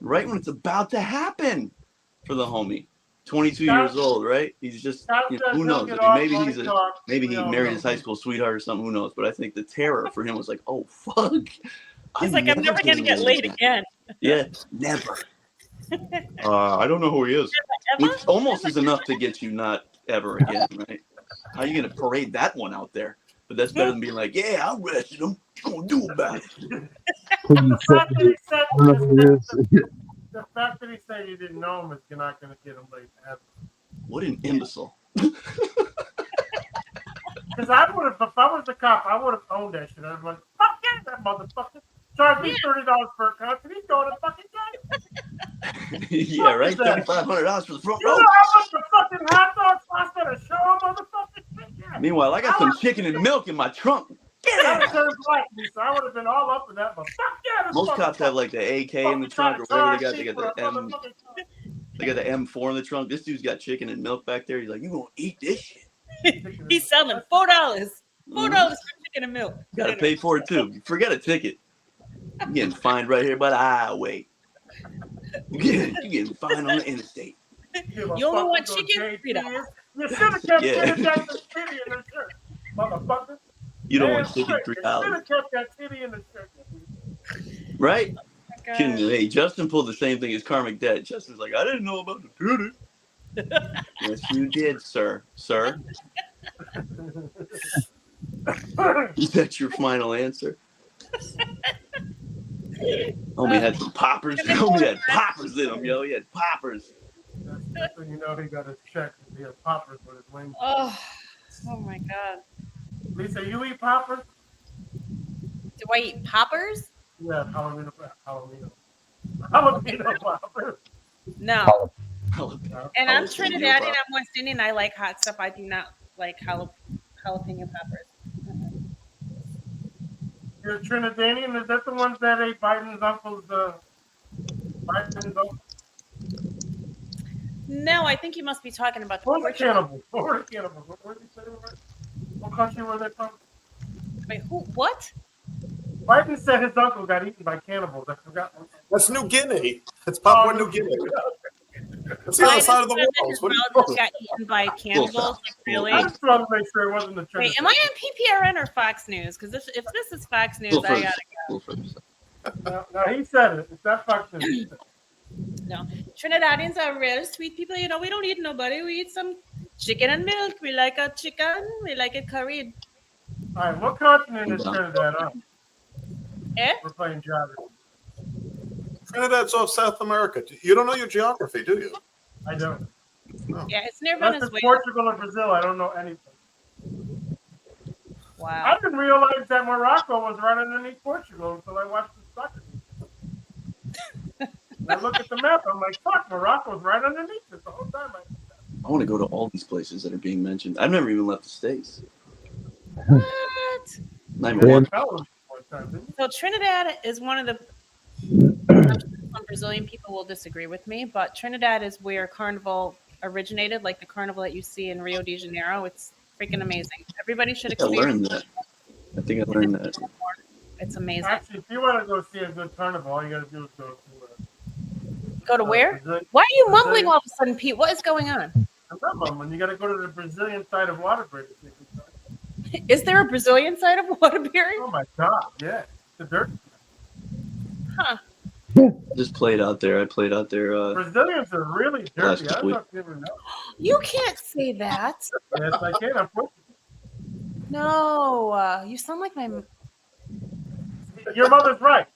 C: Right when it's about to happen for the homie. 22 years old, right? He's just, who knows? I mean, maybe he married his high school sweetheart or something. Who knows? But I think the terror for him was like, oh fuck.
D: He's like, I'm never gonna get laid again.
C: Yeah, never. I don't know who he is. Which almost is enough to get you not ever again, right? How are you gonna parade that one out there? But that's better than being like, yeah, I arrested him. What you gonna do about it?
B: The fact that he said you didn't know him is not going to get him laid ever.
C: What an imbecile.
B: Because I would have, if I was the cop, I would have owned that shit. I'd be like, fuck yeah, that motherfucker. Charge me $30 per concert. He's going to fucking jail.
C: Yeah, right? $3,500 for the front
B: You
C: row.
B: know how much the fucking hot dogs cost at a show, motherfucker? Yeah.
C: Meanwhile, I got some chicken and milk in my trunk.
B: I would turn black, so I would have been all up with that, but fuck yeah.
C: Most cops have like the AK in the trunk or whatever they got. They got the M. They got the M4 in the trunk. This dude's got chicken and milk back there. He's like, you gonna eat this shit?
D: He's selling $4. $4 for chicken and milk.
C: You gotta pay for it too. Forget a ticket. You're getting fined right here by the highway. You're getting fined on the interstate.
D: You only want chicken? $3.
B: You should have kept Jackson's titty in the shirt, motherfucker.
C: You don't want chicken, $3.
B: You should have kept that titty in the shirt.
C: Right?
D: Oh,
C: Kidding you. Hey, Justin pulled the same thing as Karmic Debt. Justin's like, I didn't know about the titty. Yes, you did, sir. Sir. Is that your final answer? Homie had some poppers. Homie had poppers in him, yo. He had poppers.
B: That's when you know he got his check. He had poppers with his wings.
D: Oh my God.
B: Lisa, you eat poppers?
D: Do I eat poppers?
B: Yeah, jalapeno poppers.
D: No. And I'm Trinidadian. I'm West Indian. I like hot stuff. I do not like jalapeno peppers.
B: You're Trinidadian? Is that the ones that ate Biden's uncle's? Biden's uncle?
D: No, I think you must be talking about the
B: Where's the cannibals? Where are the cannibals? Where did you say they were? What country were they from?
D: Wait, who? What?
B: Biden said his uncle got eaten by cannibals. I forgot.
F: That's New Guinea. It's Papua New Guinea. It's the other side of the world. What are you
D: got eaten by cannibals? Like, really?
B: I just wanted to make sure it wasn't the
D: Wait, am I on PPRN or Fox News? Because if this is Fox News, I gotta
B: go. No, he said it. It's not Fox News.
D: No, Trinidadians are real sweet people. You know, we don't eat nobody. We eat some chicken and milk. We like our chicken. We like it curried.
B: All right, what continent is Trinidad on? We're playing geography.
F: Trinidad's off South America. You don't know your geography, do you?
B: I don't.
F: No.
D: Yeah, it's near
B: Unless
D: Venezuela.
B: it's Portugal or Brazil, I don't know anything.
D: Wow.
B: I didn't realize that Morocco was right underneath Portugal until I watched the soccer. I look at the map, I'm like, fuck, Morocco's right underneath it the whole time.
C: I want to go to all these places that are being mentioned. I've never even left the States.
D: What?
C: Not even
D: So Trinidad is one of the. Some Brazilian people will disagree with me, but Trinidad is where Carnival originated, like the carnival that you see in Rio de Janeiro. It's freaking amazing. Everybody should
C: I learned that. I think I learned that.
D: It's amazing.
B: Actually, if you want to go see a good carnival, all you got to do is
D: go to where?
B: Brazil.
D: Why are you mumbling all of a sudden, Pete? What is going on?
B: I'm not mumbling. You got to go to the Brazilian side of Waterbury.
D: Is there a Brazilian side of Waterbury?
B: Oh my God! Yeah, the dirt.
D: Huh.
C: Just played out there. I played out there.
B: Brazilians are really
C: last
B: dirty. I don't
C: week.
B: know if you ever know.
D: You can't say that.
B: Yes, I can. I'm Portuguese.
D: No, you sound like my.
B: Your mother's right.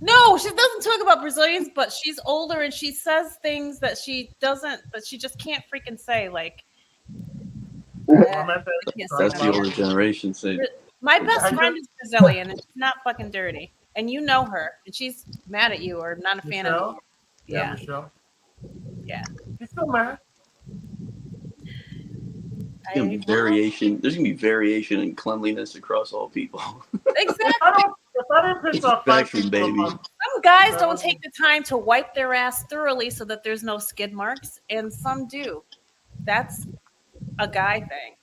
D: No, she doesn't talk about Brazilians, but she's older and she says things that she doesn't, that she just can't freaking say. Like,
C: That's the older generation saying.
D: my best friend is Brazilian and she's not fucking dirty, and you know her, and she's mad at you or not a fan of you. Yeah,
B: Michelle.
D: Yeah.
B: She's still mad.
C: There's gonna be variation. There's gonna be variation in cleanliness across all people.
D: Exactly.
B: If I didn't piss off
C: Inspection, baby.
D: Some guys don't take the time to wipe their ass thoroughly so that there's no skid marks, and some do. That's a guy thing.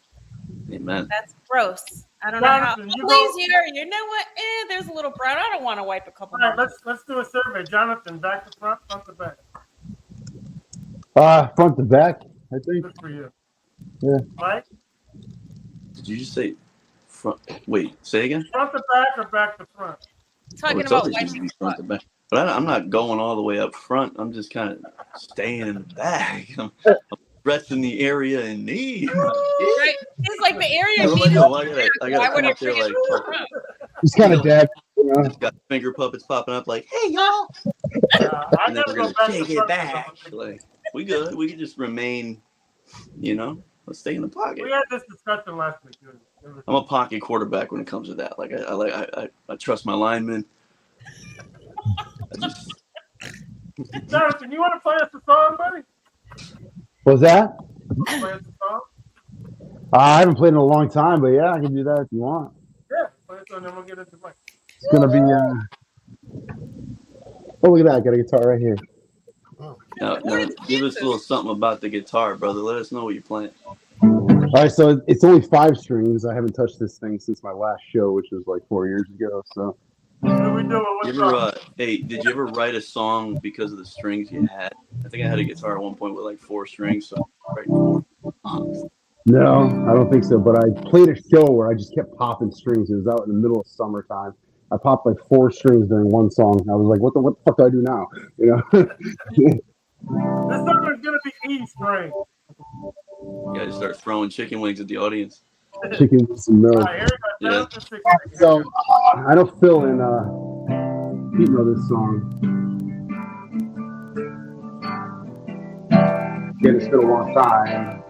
C: Amen.
D: That's gross. I don't know how
B: Jonathan, you
D: lazy are. You know what? There's a little brown. I don't want to wipe a couple
B: All right,
D: more.
B: let's do a survey. Jonathan, back to front to back.
E: Front to back, I think.
B: Good for you.
E: Yeah.
B: Mike?
C: Did you just say front? Wait, say again.
B: Front to back or back to front?
D: Talking
C: it's
D: about
C: always used to be front to back. But I'm not going all the way up front. I'm just kind of staying in the back. I'm stretching the area in need.
D: Right? It's like the area
C: I
D: of need.
C: gotta come up there like
E: He's kind of dead. You know?
C: got finger puppets popping up like, hey y'all. And then we're gonna take it back. Like, we good. We can just remain, let's stay in the pocket.
B: We had this discussion last week.
C: I'm a pocket quarterback when it comes to that. Like I trust my linemen.
B: Jonathan, you want to play us a song, buddy?
E: What's that?
B: Play us a song?
E: I haven't played in a long time, but yeah, I can do that if you want.
B: Yeah, play it, and then we'll get into play.
E: It's gonna be. Oh, look at that! I got a guitar right here.
C: Now, give us a little something about the guitar, brother. Let us know what you're playing.
E: All right, so it's only 5 strings. I haven't touched this thing since my last show, which was like 4 years ago. So,
C: Did you ever write a song because of the strings you had? I think I had a guitar at one point with like 4 strings. So,
E: no, I don't think so. But I played a show where I just kept popping strings. It was out in the middle of summertime. I popped like 4 strings during one song. I was like, what the fuck do I do now? You know.
B: This song is gonna be E string.
C: You guys start throwing chicken wings at the audience.
E: Chicken with some milk.
C: Yeah.
E: So I know Phil and Pete know this song. Yeah, it's been a long time.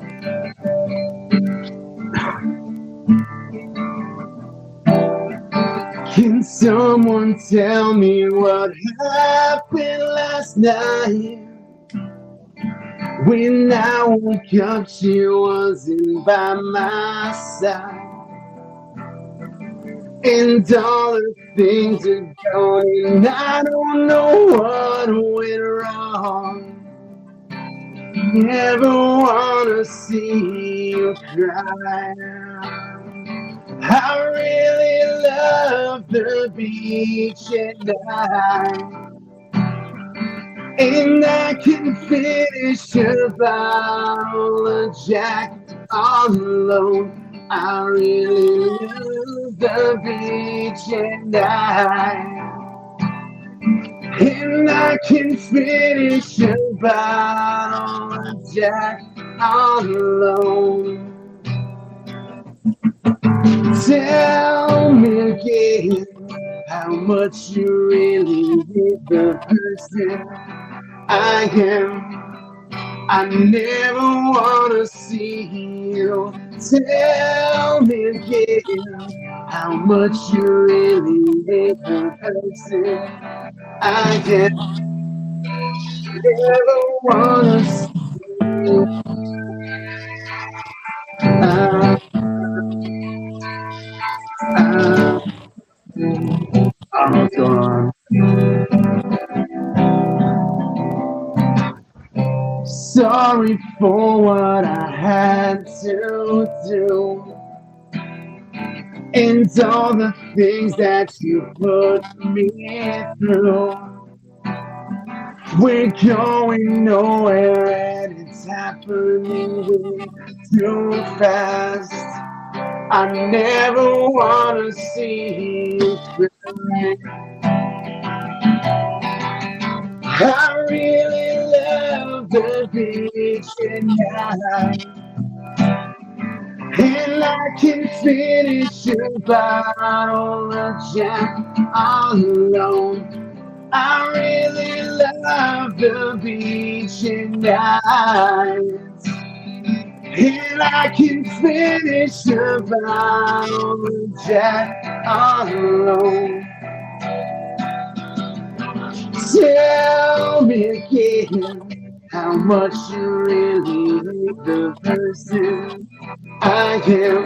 E: Can someone tell me what happened last night? When I woke up, she wasn't by my side. And all the things are gone, and I don't know what went wrong. Never wanna see you cry. I really love the beach at night. And I can finish a bottle of Jack all alone. I really love the beach at night. And I can finish a bottle of Jack all alone. Tell me again how much you really need the person I am. I never wanna see you. Tell me again how much you really need the person I am. Never wanna see you. I'm gone. Sorry for what I had to do, and all the things that you put me through. We're going nowhere and it's happening way too fast. I never wanna see you cry. I really love the beach at night. And I can finish a bottle of Jack all alone. I really love the beach at night. And I can finish a bottle of Jack all alone. Tell me again how much you really need the person I am.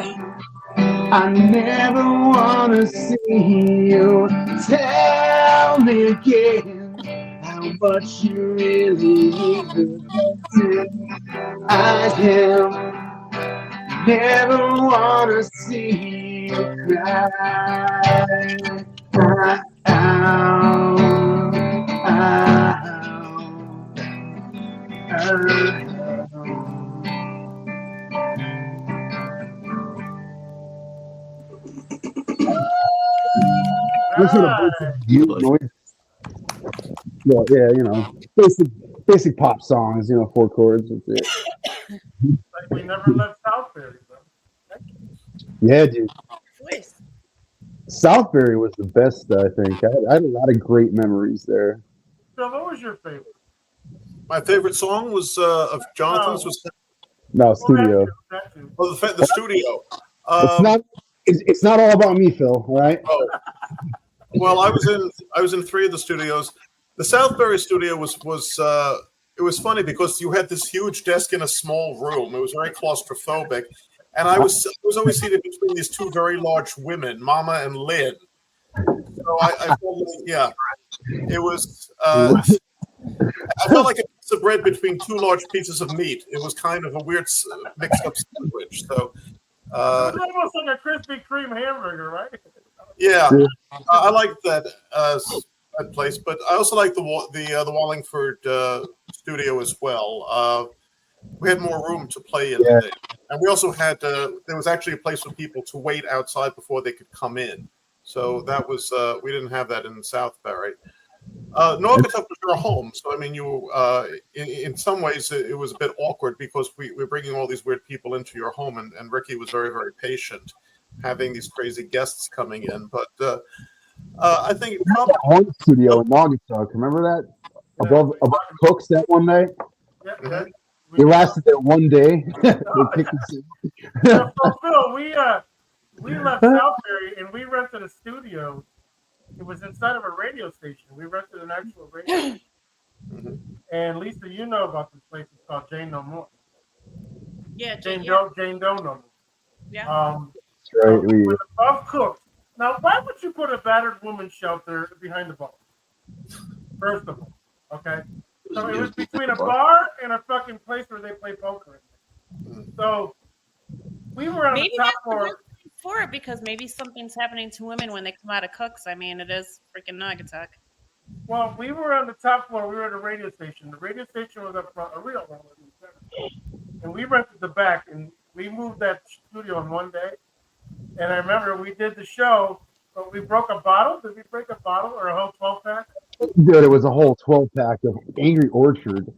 E: I never wanna see you. Tell me again how much you really need the person I am. Never wanna see you cry. Well, yeah, you know, basic pop songs, you know, 4 chords. That's it.
B: Like we never left Southbury, bro.
E: Yeah, dude. Southbury was the best, I think. I had a lot of great memories there.
B: So, what was your favorite?
F: My favorite song was of Jonathan's was
E: Studio.
F: Oh, the studio.
E: It's not all about me, Phil. All right.
F: Oh. Well, I was in 3 of the studios. The Southbury studio was it was funny because you had this huge desk in a small room. It was very claustrophobic, and I was always seated between these 2 very large women, Mama and Lynn. So I felt like, yeah, it was. I felt like a piece of bread between two large pieces of meat. It was kind of a weird mixed up sandwich. So
B: it was almost like a Krispy Kreme hamburger, right?
F: yeah, I like that place, but I also like the Wallingford studio as well. We had more room to play in, and we also had there was actually a place for people to wait outside before they could come in. So that was we didn't have that in Southbury. Naugatuck was your home, so I mean, you in some ways it was a bit awkward because we're bringing all these weird people into your home, and Ricky was very, very patient, having these crazy guests coming in. But I think probably
E: one studio in Naugatuck. Remember that above Cooks that one night?
B: Yeah.
E: They lasted there one day.
B: So Phil, we left Southbury and we rented a studio. It was inside of a radio station. We rented an actual radio station. And Lisa, you know about this place. It's called Jane No More.
D: Yeah,
B: Jane Doe No More.
D: Yeah.
E: That's right.
B: With above Cooks. Now, why would you put a battered woman's shelter behind the bar? First of all, okay? So it was between a bar and a fucking place where they play poker. So we were on the top floor.
D: For it because maybe something's happening to women when they come out of Cooks. I mean, it is freaking Naugatuck.
B: Well, we were on the top floor. We were at a radio station. The radio station was up front, a real one. And we rented the back, and we moved that studio in one day. And I remember we did the show, but we broke a bottle. Did we break a bottle or a whole 12-pack?
E: Dude, it was a whole 12-pack of Angry Orchard.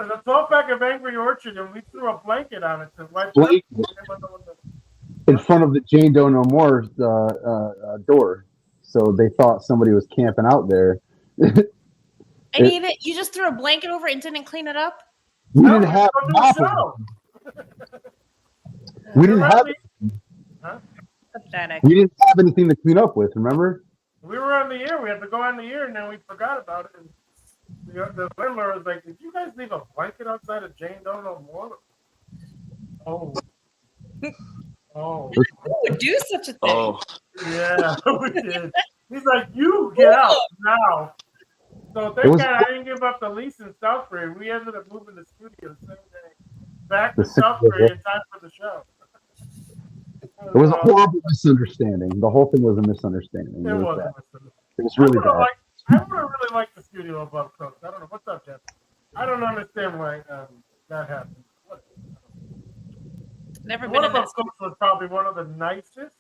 B: A 12-pack of Angry Orchard, and we threw a blanket on it to wipe
E: it in front of the Jane Doe No More door. So they thought somebody was camping out there.
D: And you just threw a blanket over it and didn't clean it up?
E: We didn't have We didn't have
D: Pathetic.
E: We didn't have anything to clean up with, remember?
B: We were on the air. We had to go on the air, and then we forgot about it. And the landlord was like, "Did you guys leave a blanket outside of Jane Doe No More?" Oh.
D: Who would do such a thing?
F: Oh.
B: Yeah, we did. He's like, "You get out now." So thank God I didn't give up the lease in Southbury. We ended up moving the studio the same day back to Southbury in time for the show.
E: It was a horrible misunderstanding. The whole thing was a misunderstanding.
B: It was
E: bad. It was really bad.
B: I would have really liked the studio above Cooks. I don't know. What's up, Jeff? I don't understand why that happened.
D: Never
B: one
D: been
B: of those Cooks was probably one of the nicest.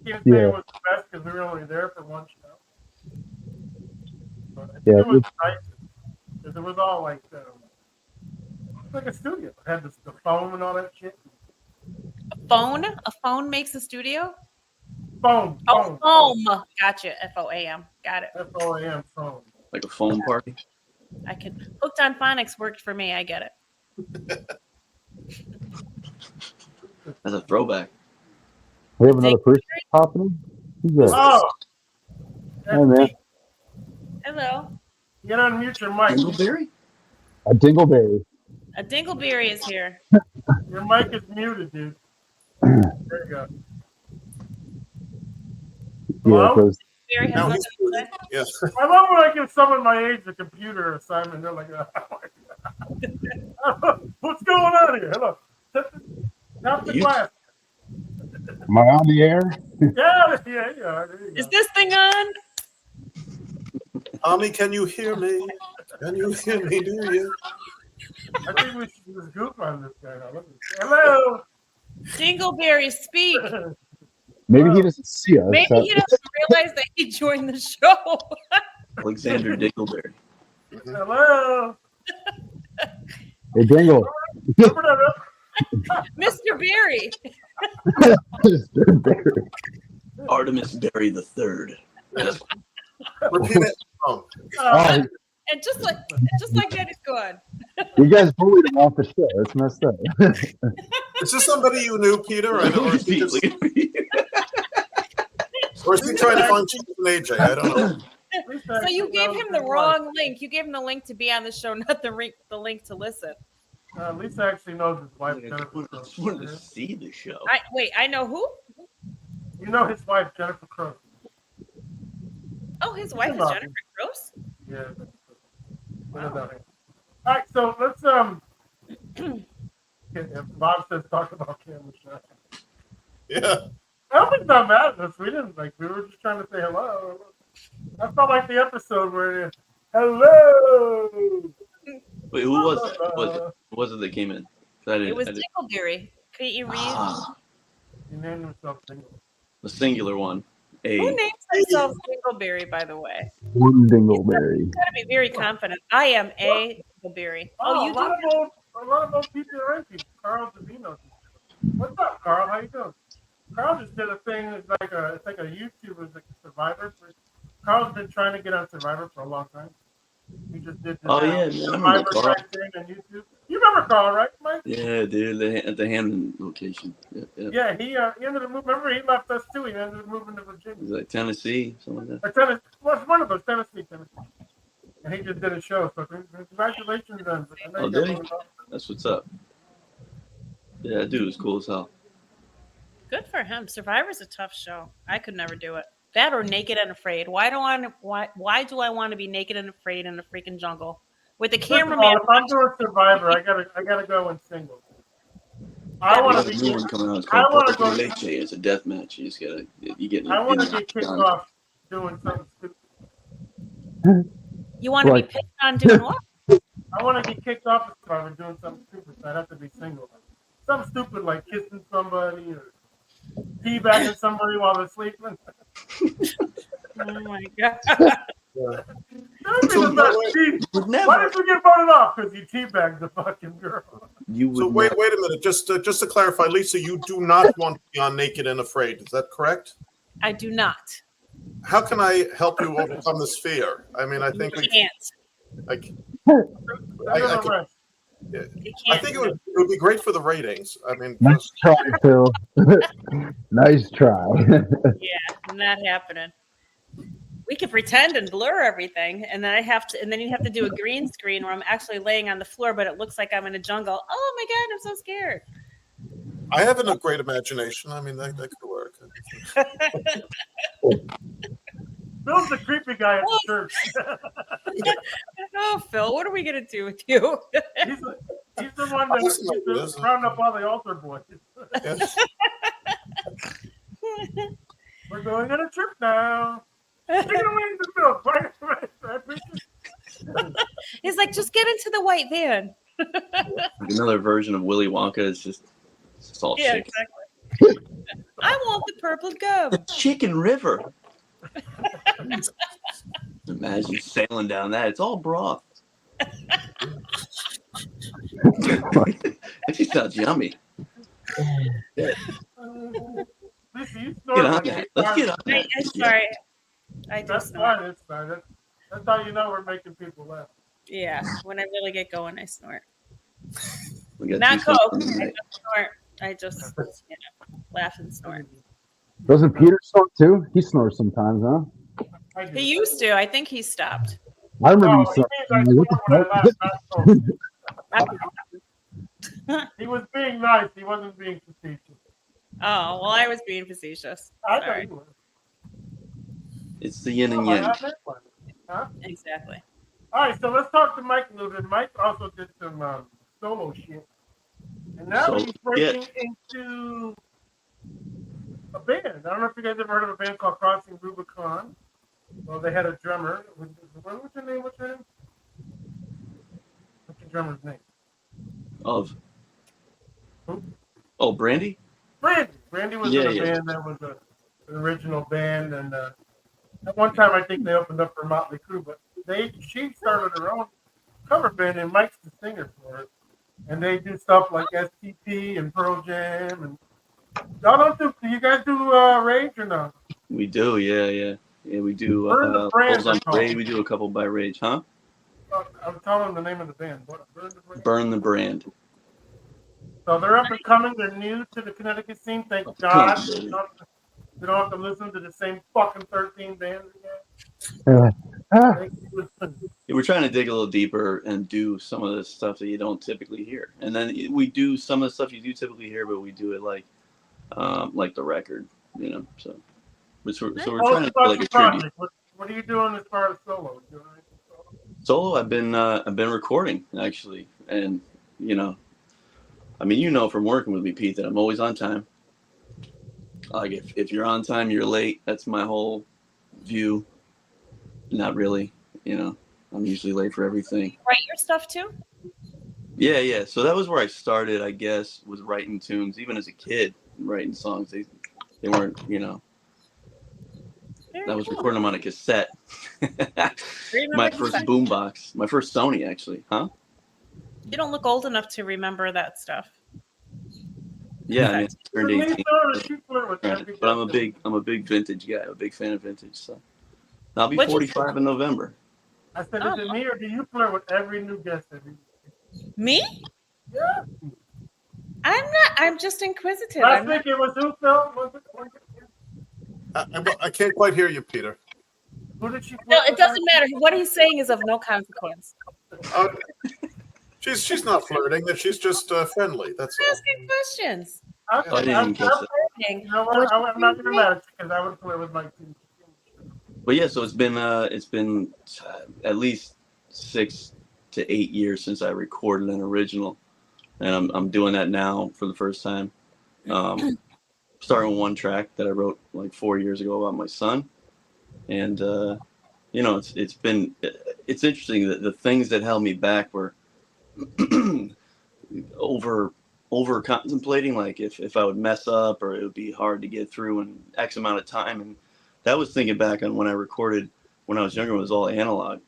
B: Can't say it was the best because we were only there for one show. But I think it was nice because it was all like a studio. It had the phone and all that shit.
D: A phone makes a studio?
B: Foam.
D: Oh, foam. Gotcha. FOAM. Got it.
B: FOAM, phone.
C: Like a foam party?
D: I can. Hooked on Phonics worked for me. I get it.
C: That's a throwback.
E: We have another person popping in? Who's that?
B: Oh!
E: Hey, man.
D: Hello.
B: Get unmute your mic.
C: Dingleberry?
E: A Dingleberry.
D: A Dingleberry is here.
B: Your mic is muted, dude. There you go.
E: Yeah, because
F: yes.
B: I love when I give someone my age a computer assignment. They're like, "Oh my God. What's going on here? Hello. Not the class."
E: Am I on the air?
B: Yeah. There you go.
D: Is this thing on?
F: Tommy, can you hear me? Can you hear me? Do you?
B: I think we should just goof on this guy. Hello.
D: Dingleberry, speak.
E: Maybe he doesn't see us.
D: Maybe he doesn't realize that he joined the show.
C: Alexander Dingleberry.
B: Hello.
E: Hey, Dingle.
D: Mr. Berry.
E: Mr. Berry.
C: Artemis Berry the Third.
F: Repeat it.
D: And just like that, it's gone.
E: You guys bullied him off the show. It's messed up.
F: Is this somebody you knew, Peter? Or is he trying to find Chief and AJ? I don't know.
D: So you gave him the wrong link. You gave him the link to be on the show, not the link to listen.
B: Lisa actually knows his wife, Jennifer.
C: I just wanted to see the show.
D: I know who?
B: You know his wife, Jennifer Crow.
D: Oh, his wife is Jennifer Gross?
B: Yeah. All right, so let's Bob says talk about camera shot.
F: Yeah.
B: Elvin's not mad at us. We didn't we were just trying to say hello. I felt like the episode where hello.
C: Wait, who was it? Who was it that came in?
D: It was Dingleberry. Couldn't you read?
B: He named himself Dingle.
C: The singular one.
D: Who names themselves Dingleberry, by the way?
E: One Dingleberry.
D: You gotta be very confident. I am a Dingleberry.
B: Oh, you do? A lot of old people are in people. Carl Davino. What's up, Carl? How you doing? Carl just did a thing. It's like a YouTuber, it's like a Survivor. Carl's been trying to get on Survivor for a long time. He just did this Survivor type thing on YouTube. You remember Carl, right, Mike?
C: Yeah, dude, at the Hammond location.
B: Yeah, he ended up moving. Remember, he left us too. He ended up moving to Virginia.
C: It's like Tennessee, something like that.
B: Or Tennessee. Well, it's one of those, Tennessee. And he just did a show. So congratulations on.
C: Oh, did he? That's what's up. Yeah, that dude was cool as hell.
D: Good for him. Survivor's a tough show. I could never do it. That or Naked and Afraid. Why do I want to be naked and afraid in the freaking jungle with the cameraman?
B: If I'm doing Survivor, I gotta go in single. I want to be.
C: I want to go. It's a death match. You just gotta.
B: I want to get kicked off doing something stupid.
D: You want to be picked on doing what?
B: I want to get kicked off of Survivor doing something stupid. So I'd have to be single. Something stupid like kissing somebody or teabagging somebody while they're sleeping.
D: Oh my god!
B: Why did you get voted off? Because you teabagged the fucking girl.
F: So wait a minute. Just to clarify, Lisa, you do not want to be on Naked and Afraid. Is that correct?
D: I do not.
F: How can I help you overcome this fear? I mean, I think we
D: can't.
F: I think it would be great for the ratings. I mean,
E: nice try, Phil. Nice try.
D: Yeah, not happening. We could pretend and blur everything, and then then you have to do a green screen where I'm actually laying on the floor, but it looks like I'm in a jungle. Oh my god, I'm so scared.
F: I have a great imagination. I mean, that could work.
B: Phil's the creepy guy at the church.
D: Oh, Phil, what are we gonna do with you?
B: He's the one that round up all the altar boys.
F: Yes.
B: We're going on a trip now. Take it away to the milk.
D: He's like, just get into the white van.
C: Like another version of Willy Wonka is just all chicken.
D: Exactly. I want the purple gum.
C: The Chicken River. Imagine sailing down that. It's all broth. It just sounds yummy.
B: Get
C: on that. Let's get on that.
D: I'm sorry. That's
B: fine. It's fine. That's how you know we're making people laugh.
D: Yeah, when I really get going, I snort.
C: Not
D: coke. I just snort. I just laugh and snort.
E: Doesn't Peter snort too? He snores sometimes, huh?
D: He used to. I think he stopped.
E: I remember he
B: He was being nice. He wasn't being facetious.
D: Oh, well, I was being facetious.
B: I thought you were.
C: It's the yin and yang.
B: Huh?
D: Exactly.
B: All right, so let's talk to Mike a little bit. Mike also did some solo shit. And now he's breaking into a band. I don't know if you guys ever heard of a band called Crossing Rubicon. Well, they had a drummer. What's your name? What's your drummer's name?
C: Of?
B: Who?
C: Oh, Brandy?
B: Brandy was in a band that was an original band. And at one time, I think they opened up for Motley Crue. But she started her own cover band, and Mike's the singer for it. And they do stuff like STP and Pearl Jam. And y'all do you guys do Rage or no?
C: We do, yeah. Yeah, we do. We do a couple by Rage, huh?
B: I'm telling the name of the band.
C: Burn the Brand.
B: So they're up and coming. They're new to the Connecticut scene. Thank God. They don't have to listen to the same fucking 13 bands again.
C: We're trying to dig a little deeper and do some of the stuff that you don't typically hear. And then we do some of the stuff you do typically hear, but we do it like the record, so. So we're trying to do like a tribute.
B: What are you doing as far as solo?
C: Solo, I've been recording actually, and I mean, from working with me, Pete, that I'm always on time. Like if you're on time, you're late. That's my whole view. Not really, I'm usually late for everything.
D: Write your stuff too?
C: Yeah. So that was where I started, I guess, was writing tunes. Even as a kid, writing songs. They weren't, I was recording them on a cassette. My first boombox, my first Sony, actually, huh?
D: You don't look old enough to remember that stuff.
C: Yeah, I mean, I turned 18. But I'm a big vintage guy. I'm a big fan of vintage. So I'll be 45 in November.
B: I said, is it me or do you flirt with every new guest?
D: Me?
B: Yeah.
D: I'm not. I'm just inquisitive.
B: Last week it was who, Phil?
F: I can't quite hear you, Peter.
B: Who did she?
D: No, it doesn't matter. What he's saying is of no consequence.
F: She's not flirting. She's just friendly. That's all.
D: Asking questions.
C: I didn't catch that.
B: You know what? I'm not gonna matter because I would flirt with my team.
C: But yeah, so it's been at least 6 to 8 years since I recorded an original, and I'm doing that now for the first time. Starting with one track that I wrote like 4 years ago about my son, and it's interesting that the things that held me back were over contemplating, like if I would mess up or it would be hard to get through in X amount of time, and that was thinking back on when I recorded when I was younger. It was all analog.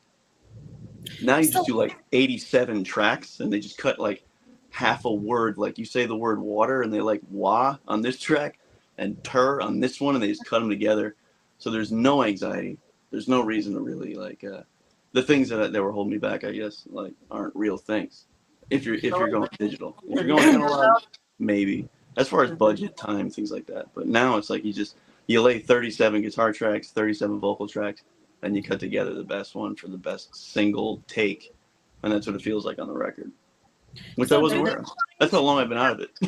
C: Now you just do like 87 tracks and they just cut like half a word. Like you say the word water and they like wah on this track and tur on this one, and they just cut them together. So there's no anxiety. There's no reason to really the things that were holding me back, I guess, like aren't real things. If you're going digital, if you're going analog, maybe as far as budget, time, things like that. But now it's like you lay 37 guitar tracks, 37 vocal tracks, and you cut together the best one for the best single take, and that's what it feels like on the record, which I wasn't aware of. That's how long I've been out of it.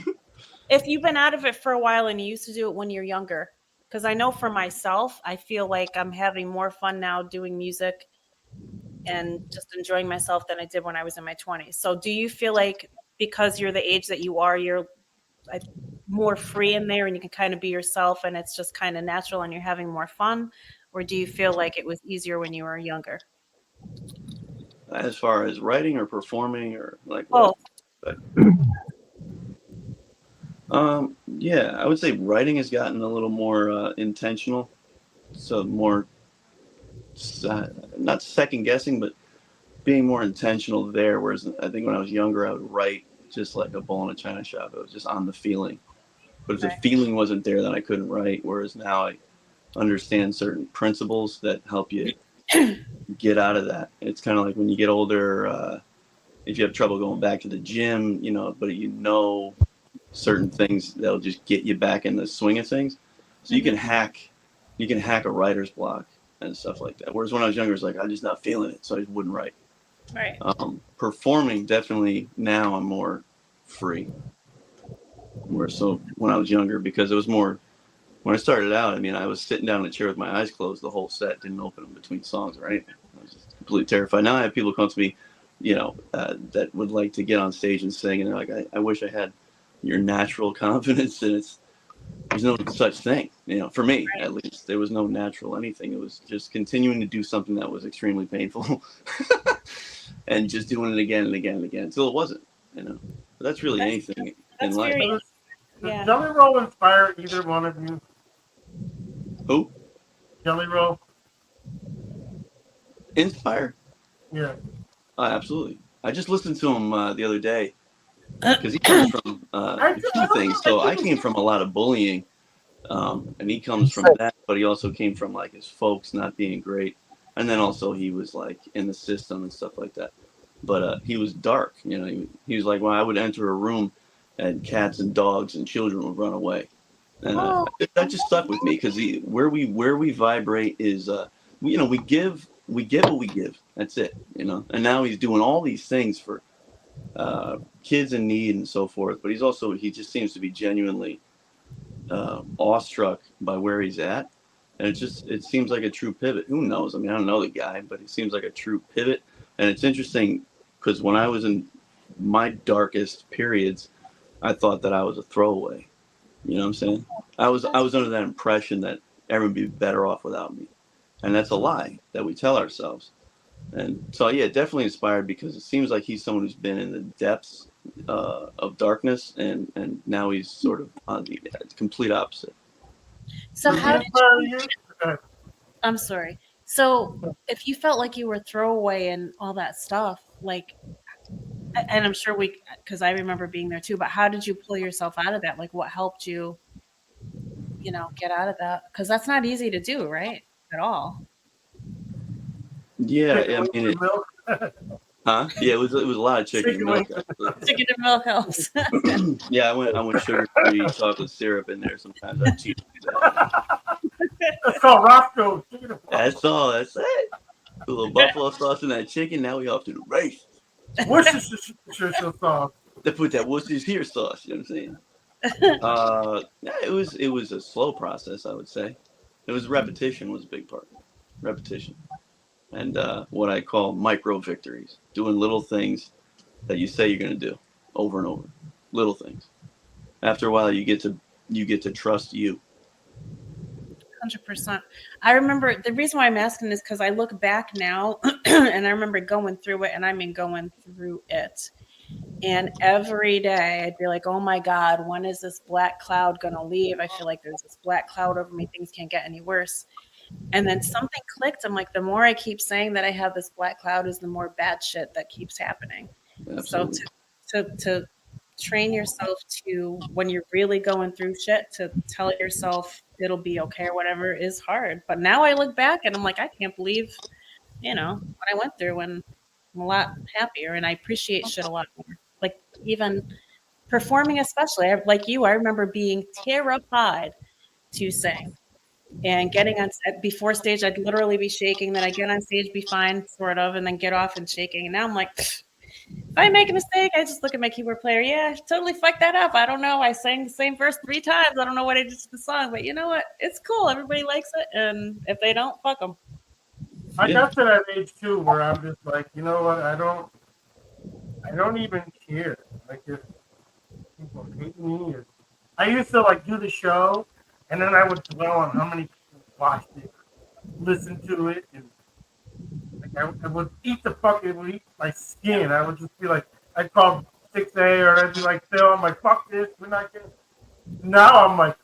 D: If you've been out of it for a while and you used to do it when you're younger, because I know for myself, I feel like I'm having more fun now doing music and just enjoying myself than I did when I was in my 20s. So do you feel like because you're the age that you are, you're more free in there and you can kind of be yourself and it's just kind of natural and you're having more fun? Or do you feel like it was easier when you were younger?
C: As far as writing or performing or like
D: what?
C: Yeah, I would say writing has gotten a little more intentional. So more, not second guessing, but being more intentional there. Whereas I think when I was younger, I would write just like a bull in a china shop. It was just on the feeling. But if the feeling wasn't there, then I couldn't write. Whereas now I understand certain principles that help you get out of that. It's kind of like when you get older, if you have trouble going back to the gym, but certain things that'll just get you back in the swing of things. So you can hack a writer's block and stuff like that. Whereas when I was younger, it's like I'm just not feeling it, so I just wouldn't write.
D: Right.
C: Performing, definitely now I'm more free. So when I was younger, because it was more. When I started out, I mean, I was sitting down in a chair with my eyes closed the whole set, didn't open them between songs or anything. I was just completely terrified. Now I have people come to me, that would like to get on stage and sing, and they're like, I wish I had your natural confidence, and there's no such thing. For me, at least, there was no natural anything. It was just continuing to do something that was extremely painful and just doing it again and again and again until it wasn't, But that's really anything in life.
B: Does Jelly Roll inspire either one of you?
C: Who?
B: Jelly Roll.
C: Inspire?
B: Yeah.
C: Absolutely. I just listened to him the other day because he comes from two things. So I came from a lot of bullying, and he comes from that, but he also came from like his folks not being great, and then also he was like in the system and stuff like that. But he was dark, He was like, well, I would enter a room, and cats and dogs and children would run away, and that just stuck with me because where we vibrate is we get what we give. That's it, And now he's doing all these things for kids in need and so forth. But he just seems to be genuinely awestruck by where he's at, and it seems like a true pivot. Who knows? I mean, I don't know the guy, but it seems like a true pivot And it's interesting because when I was in my darkest periods, I thought that I was a throwaway. You know what I'm saying? I was under that impression that everyone would be better off without me. And that's a lie that we tell ourselves. And so, yeah, definitely inspired because it seems like he's someone who's been in the depths of darkness, and now he's sort of on the complete opposite.
D: So how did you... I'm sorry. So if you felt like you were throwaway and all that stuff, like, and I'm sure because I remember being there too, but how did you pull yourself out of that? Like what helped you, get out of that? Because that's not easy to do, right? At all.
C: Yeah, I mean, huh? Yeah, it was a lot of chicken and milk.
D: Chicken and milk helps.
C: Yeah, I went sugar-free chocolate syrup in there sometimes. I cheat that.
B: That's called Roscoe.
C: That's all. That's it. A little buffalo sauce in that chicken. Now we off to the race.
B: Worcestershire sauce.
C: They put that Worcestershire sauce. You know what I'm saying? Yeah, it was a slow process. I would say it was repetition was a big part. Repetition. And what I call micro victories, doing little things that you say you're going to do over and over, little things. After a while, you get to trust you.
D: 100%. I remember the reason why I'm asking is because I look back now and I remember going through it, and I mean going through it. And every day I'd be like, oh my God, when is this black cloud going to leave? I feel like there's this black cloud over me. Things can't get any worse. And then something clicked. I'm like, the more I keep saying that I have this black cloud is the more bad shit that keeps happening. Absolutely. So to train yourself to, when you're really going through shit, to tell yourself it'll be okay or whatever is hard. But now I look back and I'm like, I can't believe, what I went through, and I'm a lot happier and I appreciate shit a lot more. Like even performing, especially like you, I remember being terrified to sing. And getting on before stage, I'd literally be shaking. Then I get on stage, be fine, sort of, and then get off and shaking. And now I'm like, if I make a mistake, I just look at my keyboard player. Yeah, I totally fucked that up. I don't know. I sang the same verse 3 times. I don't know what I did to the song, but you know what? It's cool. Everybody likes it, and if they don't, fuck them.
B: I got to that age too, where I'm just like, you know what? I don't even care. Like if people hate me, I used to like do the show. And then I would dwell on how many people watched it, listened to it, and like I would eat my skin. I would just be like, I'd call Siksay, or I'd be like, Phil, I'm like, fuck this, we're not getting. Now I'm like,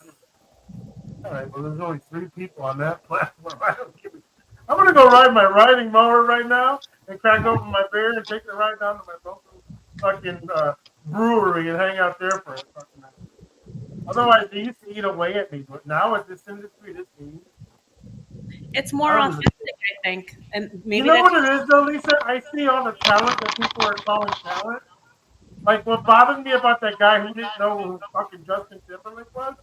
B: all right, well, there's only 3 people on that platform. I don't give a. I'm gonna go ride my riding mower right now and crack open my beer and take the ride down to my local fucking brewery and hang out there for a fucking night. Otherwise, they used to eat away at me, but now at this industry,
D: it's more authentic, I think. And maybe
B: what it is, though, Lisa? I see all the talent that people are calling talent. Like, what bothered me about that guy who didn't know who fucking Justin Timberlake was,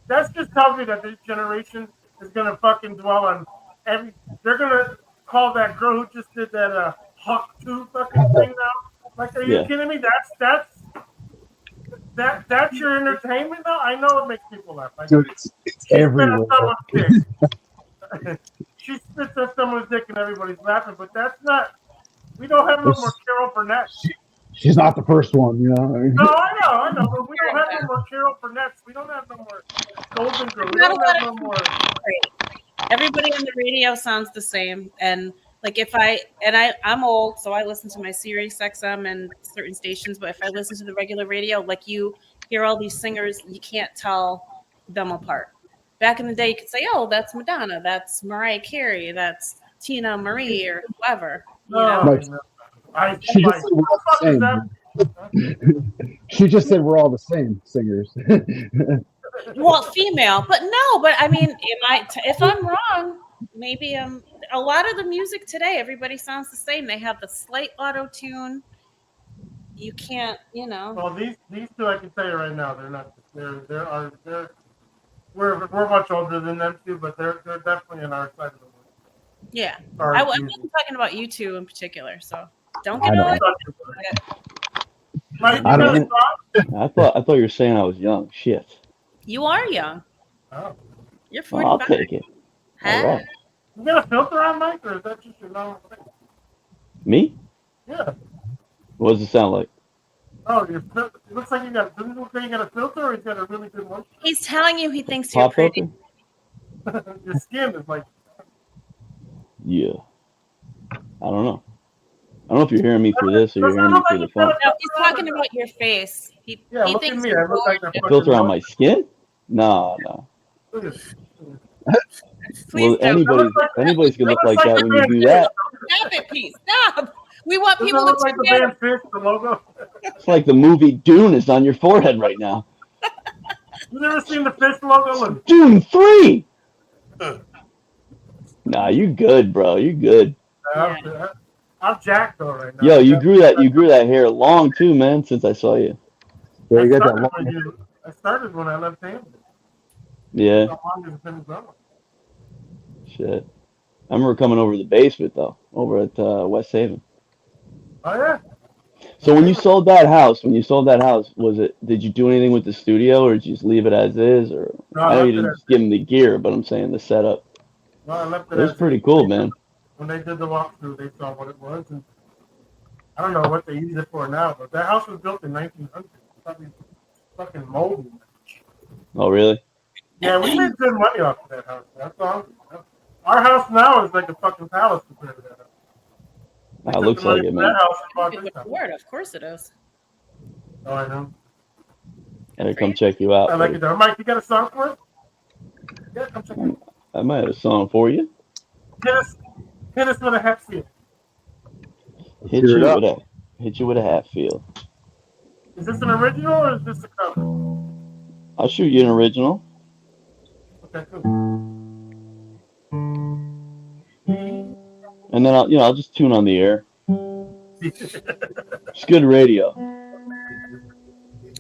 B: that just tells me that this generation is going to fucking dwell on they're going to call that girl who just did that Hawk 2 fucking thing now. Like, are you kidding me? That's your entertainment now? I know it makes people laugh.
E: Dude, it's everywhere.
B: She spits at someone's dick and everybody's laughing, but that's not. We don't have no more Carol Burnett.
E: She's not the first one,
B: No, I know, but we don't have no more Carol Burnett's. We don't have no more Golden Girl. We don't have no more.
D: Everybody on the radio sounds the same, and like I'm old, so I listen to my Sirius XM and certain stations. But if I listen to the regular radio, like you hear all these singers, you can't tell them apart. Back in the day, you could say, "Oh, that's Madonna, that's Mariah Carey, that's Tina Marie, or whoever."
E: She just said we're all the same singers.
D: Well, female, but I mean, if I'm wrong, maybe a lot of the music today, everybody sounds the same. They have the slight auto tune. You can't,
B: Well, these 2, I can tell you right now, they're not. We're much older than them too, but they're definitely in our side of the world.
D: Yeah, I wasn't talking about you 2 in particular, so don't get on.
C: I thought you were saying I was young. Shit.
D: You are young.
B: Oh.
D: You're 45.
C: I'll take it.
D: Huh?
C: All right.
B: You got a filter on, Mike, or is that just your normal thing?
C: Me? What does it sound like?
B: Oh, it looks like you got a filter, or you got a really good one.
D: He's telling you he thinks you're
C: Pop
D: pretty.
C: filter?
B: Your skin is like.
C: Yeah. I don't know. I don't know if you're hearing me through this or you're hearing me through the phone.
D: No, he's talking about your face. He
B: look
D: thinks
B: at me.
D: you're
B: I look like
D: gorgeous.
C: A filter on my skin? No. Well, anybody's gonna look like that when you do that.
D: Stop it, Pete. Stop. We want
B: Doesn't
D: people
B: it look
D: to
B: like the
D: tune in.
B: band Fish, the logo?
C: It's like the movie Dune is on your forehead right now.
B: You never seen the Fish logo? Look.
C: Dune 3! Nah, you good, bro. You good.
B: I'm jacked though right now.
C: Yo, you grew that hair long too, man, since I saw you.
E: Yeah, you got that long.
B: I started when I left Hamden.
C: Yeah.
B: How long has it been growing?
C: Shit. I remember coming over to the basement though, over at West Haven.
B: Oh yeah.
C: So when you sold that house, did you do anything with the studio, or did you just leave it as is, or
B: No,
C: I know you didn't just give them the gear, but I'm saying the setup.
B: No, I left
C: It was pretty cool, man.
B: When they did the walkthrough, they saw what it was, and I don't know what they use it for now, but that house was built in 1900. Probably fucking moldy.
C: Oh, really?
B: Yeah, we made good money off of that house. That's all. Our house now is like a fucking palace compared to that house.
C: That looks like it, man.
B: That house and bought this house.
D: Word, of course it is.
B: Oh, I know.
C: Gotta come check you out.
B: I like it though. Mike, you got a song for us? Yeah, come check it out.
C: I might have a song for you.
B: Hit us with a Hatfield.
C: Hit you with a Hatfield.
B: Is this an original or is this a cover?
C: I'll shoot you an original.
B: Okay, cool.
C: And then I'll just tune on the air. It's good radio.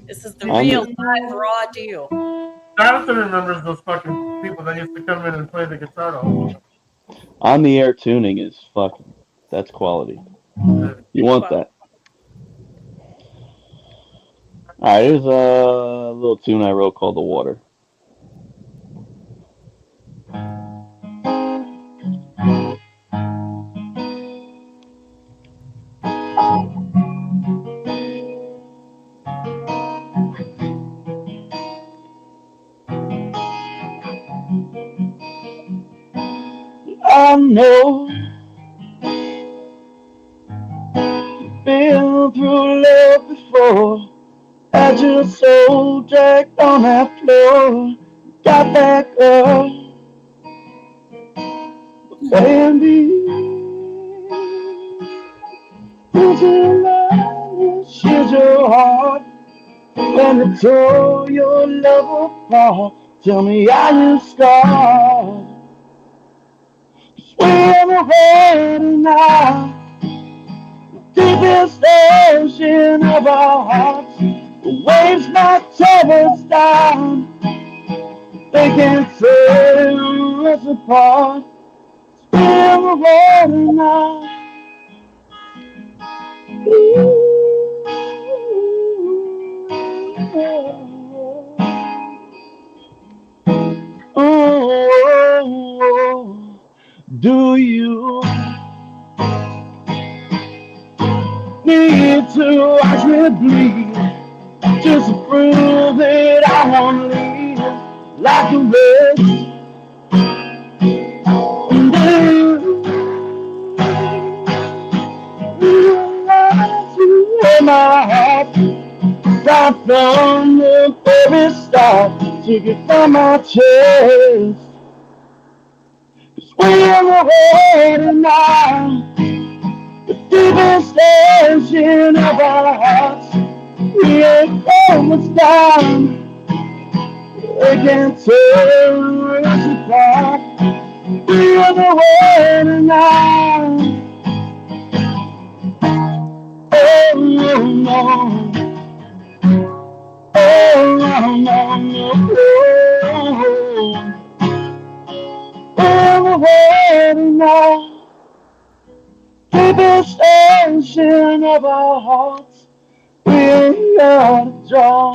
D: This is the real live raw deal.
B: Jonathan remembers those fucking people that used to come in and play the guitar the whole time.
C: On the air tuning is fucking. That's quality. You want that? All right, here's a little tune I wrote called "The Water." I know you've been through love before. Had your soul dragged on that floor. Got that girl, baby. Did you love? She's your heart. When they tore your love apart, tell me how you scarred. We're waiting now, deepest ocean of our hearts. The waves might tear us down, they can't tear us apart. We're waiting now. Do you need to watch me bleed just to prove that I won't leave like a wretch? And do you realize you in my heart right from the very start, took it from my chest? We're waiting now, the deepest ocean of our hearts. We ain't almost down, they can't tear us apart. We're waiting now. Oh no, no. Oh no, no, no. We're waiting now, deepest ocean of our hearts. We're out of draw.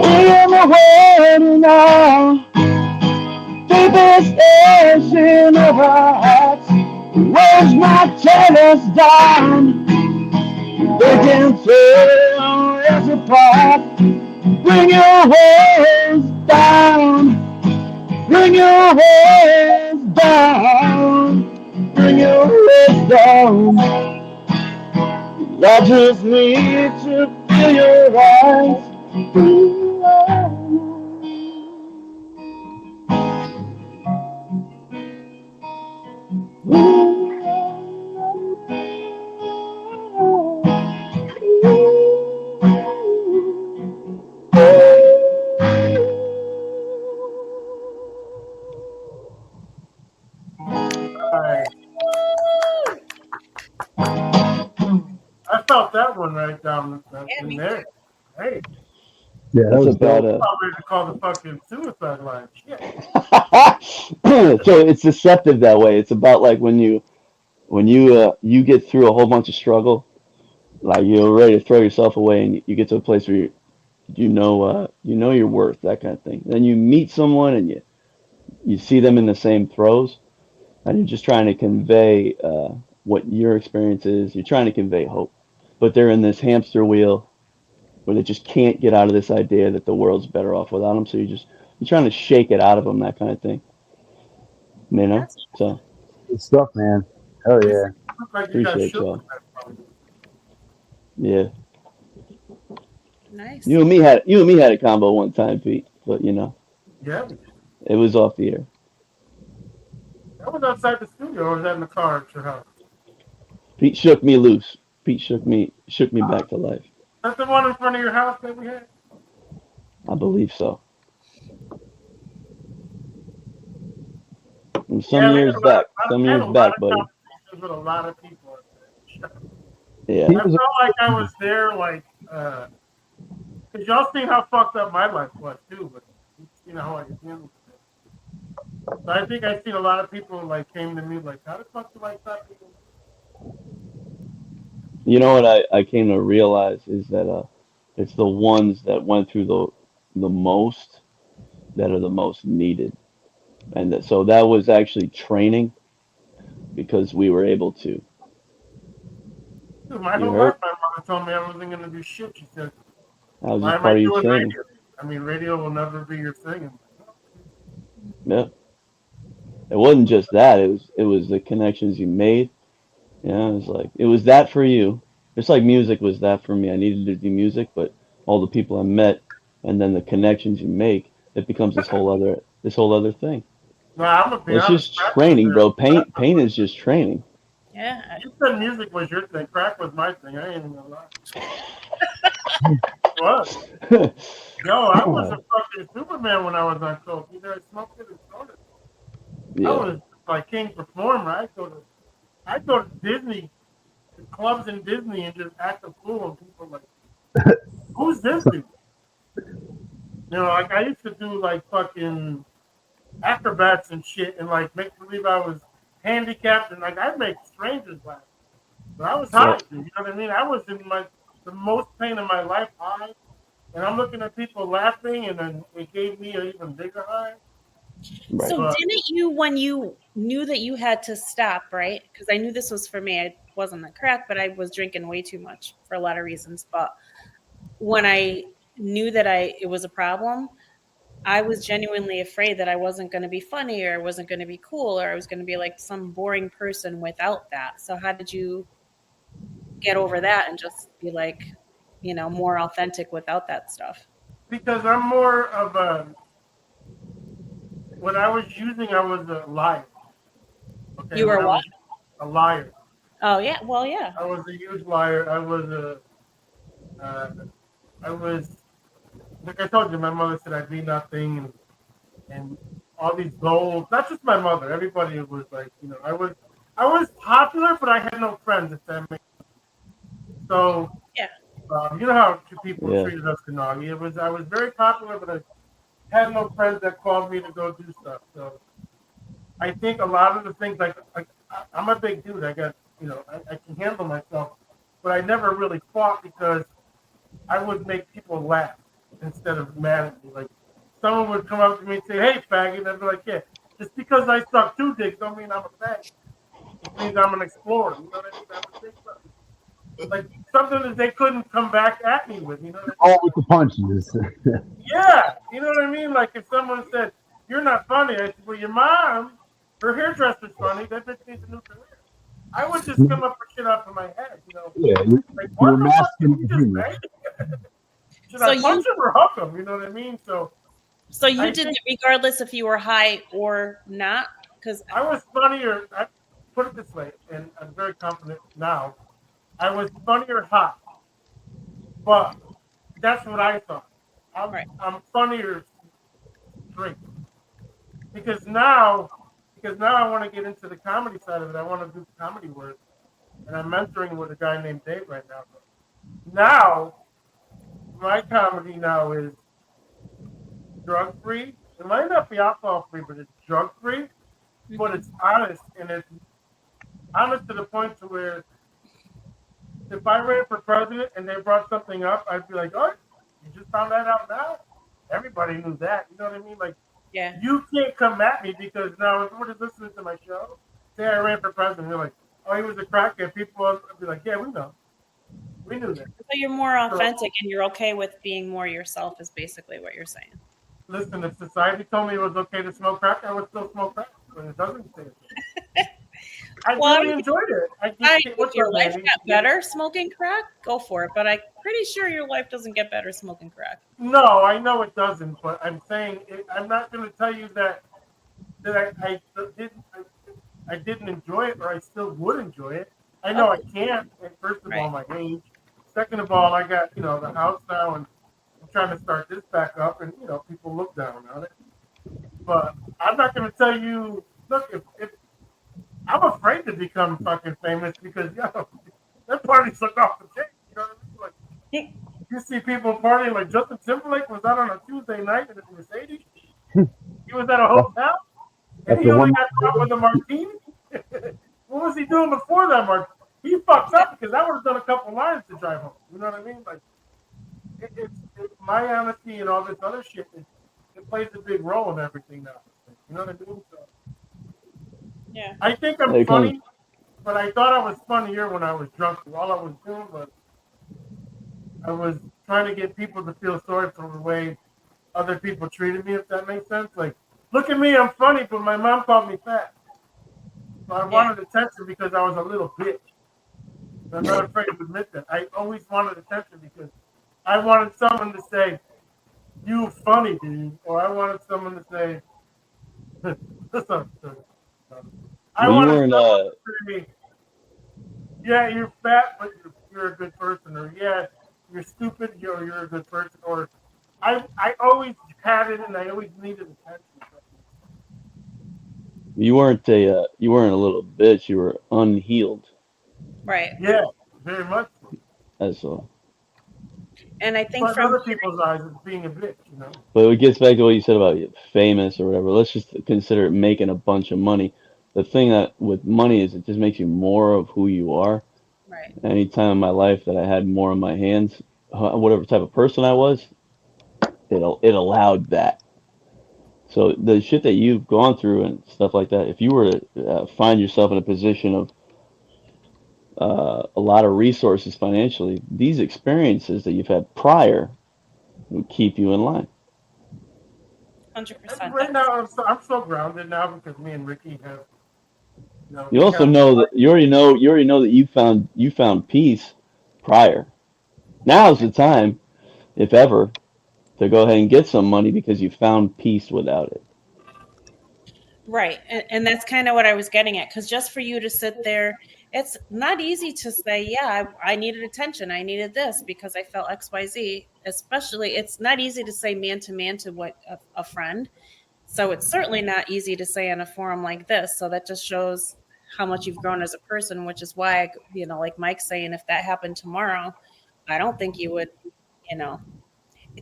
C: We're waiting now, deepest ocean of our hearts.
E: Where's my tennis down? They can tear us apart. Bring your hands down. Bring your hands down. Bring your head down. I just need to feel your eyes.
B: I felt that one right down in there. Hey.
E: Yeah, that was
J: about
B: I'm ready to call the fucking suicide line. Shit.
C: So it's deceptive that way. It's about like when you get through a whole bunch of struggle, like you're ready to throw yourself away, and you get to a place where you know your worth, that kind of thing. Then you meet someone and you see them in the same throes, and you're just trying to convey what your experience is. You're trying to convey hope, but they're in this hamster wheel where they just can't get out of this idea that the world's better off without them. So you're trying to shake it out of them, that kind of thing. You know, so
E: good stuff, man. Hell yeah.
C: appreciate y'all. Yeah.
D: Nice.
C: You and me had a combo one time, Pete, but
B: Yeah.
C: it was off the air.
B: That was outside the studio, or was that in the car at your house?
C: Pete shook me loose. Pete shook me back to life.
B: That's the one in front of your house that we had?
C: I believe so. From some years back, buddy.
B: With a lot of people.
C: Yeah.
B: I felt like I was there, like, because y'all seen how fucked up my life was too, but you know how I handled it. So I think I've seen a lot of people like came to me like, how the fuck do I stop people?
C: You know what I came to realize is that it's the ones that went through the most that are the most needed, and so that was actually training because we were able to.
B: Dude, my whole life, my mother told me I wasn't gonna do shit. She said,
C: That was
B: "Why
C: just
B: am
C: part
B: I
C: of your
B: doing
C: training.
B: radio? I mean, radio will never be your thing."
C: Yeah. It wasn't just that. It was the connections you made. Yeah, it was that for you. Just like music was that for me. I needed to do music, but all the people I met and then the connections you make, it becomes this whole other thing.
B: No, I'm gonna be
C: It's
B: honest.
C: just training, bro. Pain is just training.
D: Yeah.
B: You said music was your thing. Crack was my thing. I ain't even gonna lie. What? Yo, I was a fucking Superman when I was on coke. Either I smoked it or snorted it.
C: Yeah.
B: I was like king performer. I'd go to Disney, clubs in Disney, and just act a fool, and people like, who's this dude? You know, like I used to do like fucking acrobats and shit, and like make believe I was handicapped, and like I'd make strangers laugh. But I was high, you know what I mean? I was in the most pain of my life high, and I'm looking at people laughing, and then it gave me an even bigger high.
C: Right.
D: So didn't you, when you knew that you had to stop, right? Because I knew this was for me. I wasn't the crack, but I was drinking way too much for a lot of reasons. But when I knew that it was a problem, I was genuinely afraid that I wasn't going to be funny, or I wasn't going to be cool, or I was going to be like some boring person without that. So how did you get over that and just be like, more authentic without that stuff?
B: Because I'm more of a, when I was using, I was a liar. Okay,
D: you were what?
B: A liar.
D: Oh yeah, well yeah.
B: I was a huge liar. I was, like I told you, my mother said I'd be nothing, and all these goals. Not just my mother. Everybody was like, I was popular, but I had no friends. If that makes sense. So
D: yeah,
B: you know how people treated us, Kanagi. I was very popular, but I had no friends that called me to go do stuff. So I think a lot of the things, like I'm a big dude. I got, I can handle myself, but I never really fought because I would make people laugh instead of mad at me. Like someone would come up to me and say, "Hey, faggot," and I'd be like, "Yeah, just because I suck two dicks don't mean I'm a faggot." means I'm an explorer. You know what I mean? I'm a big person. Like something that they couldn't come back at me with. You know what I mean?
E: All with the punches.
B: Yeah, you know what I mean? Like if someone said, "You're not funny," I said, "Well, your mom, her hairdresser's funny. That bitch needs a new career." I would just come up with shit off of my head, you know.
E: Yeah,
B: Like,
E: you're
B: what the fuck did
E: masculine
B: you just
E: humor.
B: say? Should I punch him or hook him? You know what I mean? So
D: you did it regardless if you were high or not? Because
B: I was funnier. I put it this way, and I'm very confident now. I was funnier hot, but that's what I thought. I'm funnier drink because now I want to get into the comedy side of it. I want to do comedy work, and I'm mentoring with a guy named Dave right now. Now, my comedy now is drug free. It might not be alcohol free, but it's drug free. But it's honest, and it's honest to the point to where if I ran for president and they brought something up, I'd be like, "Oh, you just found that out now? Everybody knew that." You know what I mean? Like, you can't come at me because now if somebody's listening to my show, say I ran for president, they're like, "Oh, he was a crackhead." People will be like, "Yeah, we know. We knew that."
D: So you're more authentic and you're okay with being more yourself is basically what you're saying.
B: Listen, if society told me it was okay to smoke crack, I would still smoke crack. But it doesn't say it. I really enjoyed it.
D: If your life got better smoking crack, go for it. But I'm pretty sure your life doesn't get better smoking crack.
B: No, I know it doesn't. But I'm saying I'm not going to tell you that I didn't enjoy it, or I still would enjoy it. I know I can't. First of all, my age. Second of all, I got the house now, and I'm trying to start this back up, and people look down on it. But I'm not going to tell you. Look, if I'm afraid to become fucking famous because that party's look off the chain. You know what I mean? Like you see people partying like Justin Timberlake was out on a Tuesday night in a Mercedes. He was at a hotel, and he only got caught with a martini. What was he doing before that martini? He fucked up because I would have done a couple lines to drive home. You know what I mean? Like it's my honesty and all this other shit. It plays a big role in everything now. You know what I mean? So,
D: yeah.
B: I think I'm funny, but I thought I was funnier when I was drunk. All I was doing was I was trying to get people to feel sorry for the way other people treated me, if that makes sense. Like, look at me, I'm funny, but my mom called me fat. So I wanted attention because I was a little bitch. I'm not afraid to admit that. I always wanted attention because I wanted someone to say, "You funny, dude," or I wanted someone to say, I wanted someone to say to me, "Yeah, you're fat, but you're a good person," or "Yeah, you're stupid, you're a good person," or I always had it and I always needed attention.
C: You weren't a little bitch. You were unhealed.
D: Right.
B: Yeah, very much.
C: That's all.
D: And I think
B: but
D: from
B: other people's eyes, it's being a bitch,
C: But it gets back to what you said about famous or whatever. Let's just consider it making a bunch of money. The thing that with money is it just makes you more of who you are.
D: Right.
C: Any time in my life that I had more in my hands, whatever type of person I was, it allowed that. So the shit that you've gone through and stuff like that, if you were to find yourself in a position of a lot of resources financially, these experiences that you've had prior would keep you in line.
D: 100%.
B: Right now, I'm so grounded now because me and Ricky have.
C: You also know that you already know that you found peace prior. Now's the time, if ever, to go ahead and get some money because you found peace without it.
D: Right. And that's kind of what I was getting at. Because just for you to sit there, it's not easy to say, yeah, I needed attention. I needed this because I felt XYZ. Especially, it's not easy to say man to what a friend. So it's certainly not easy to say on a forum like this. So that just shows how much you've grown as a person, which is why, like Mike's saying, if that happened tomorrow, I don't think you would,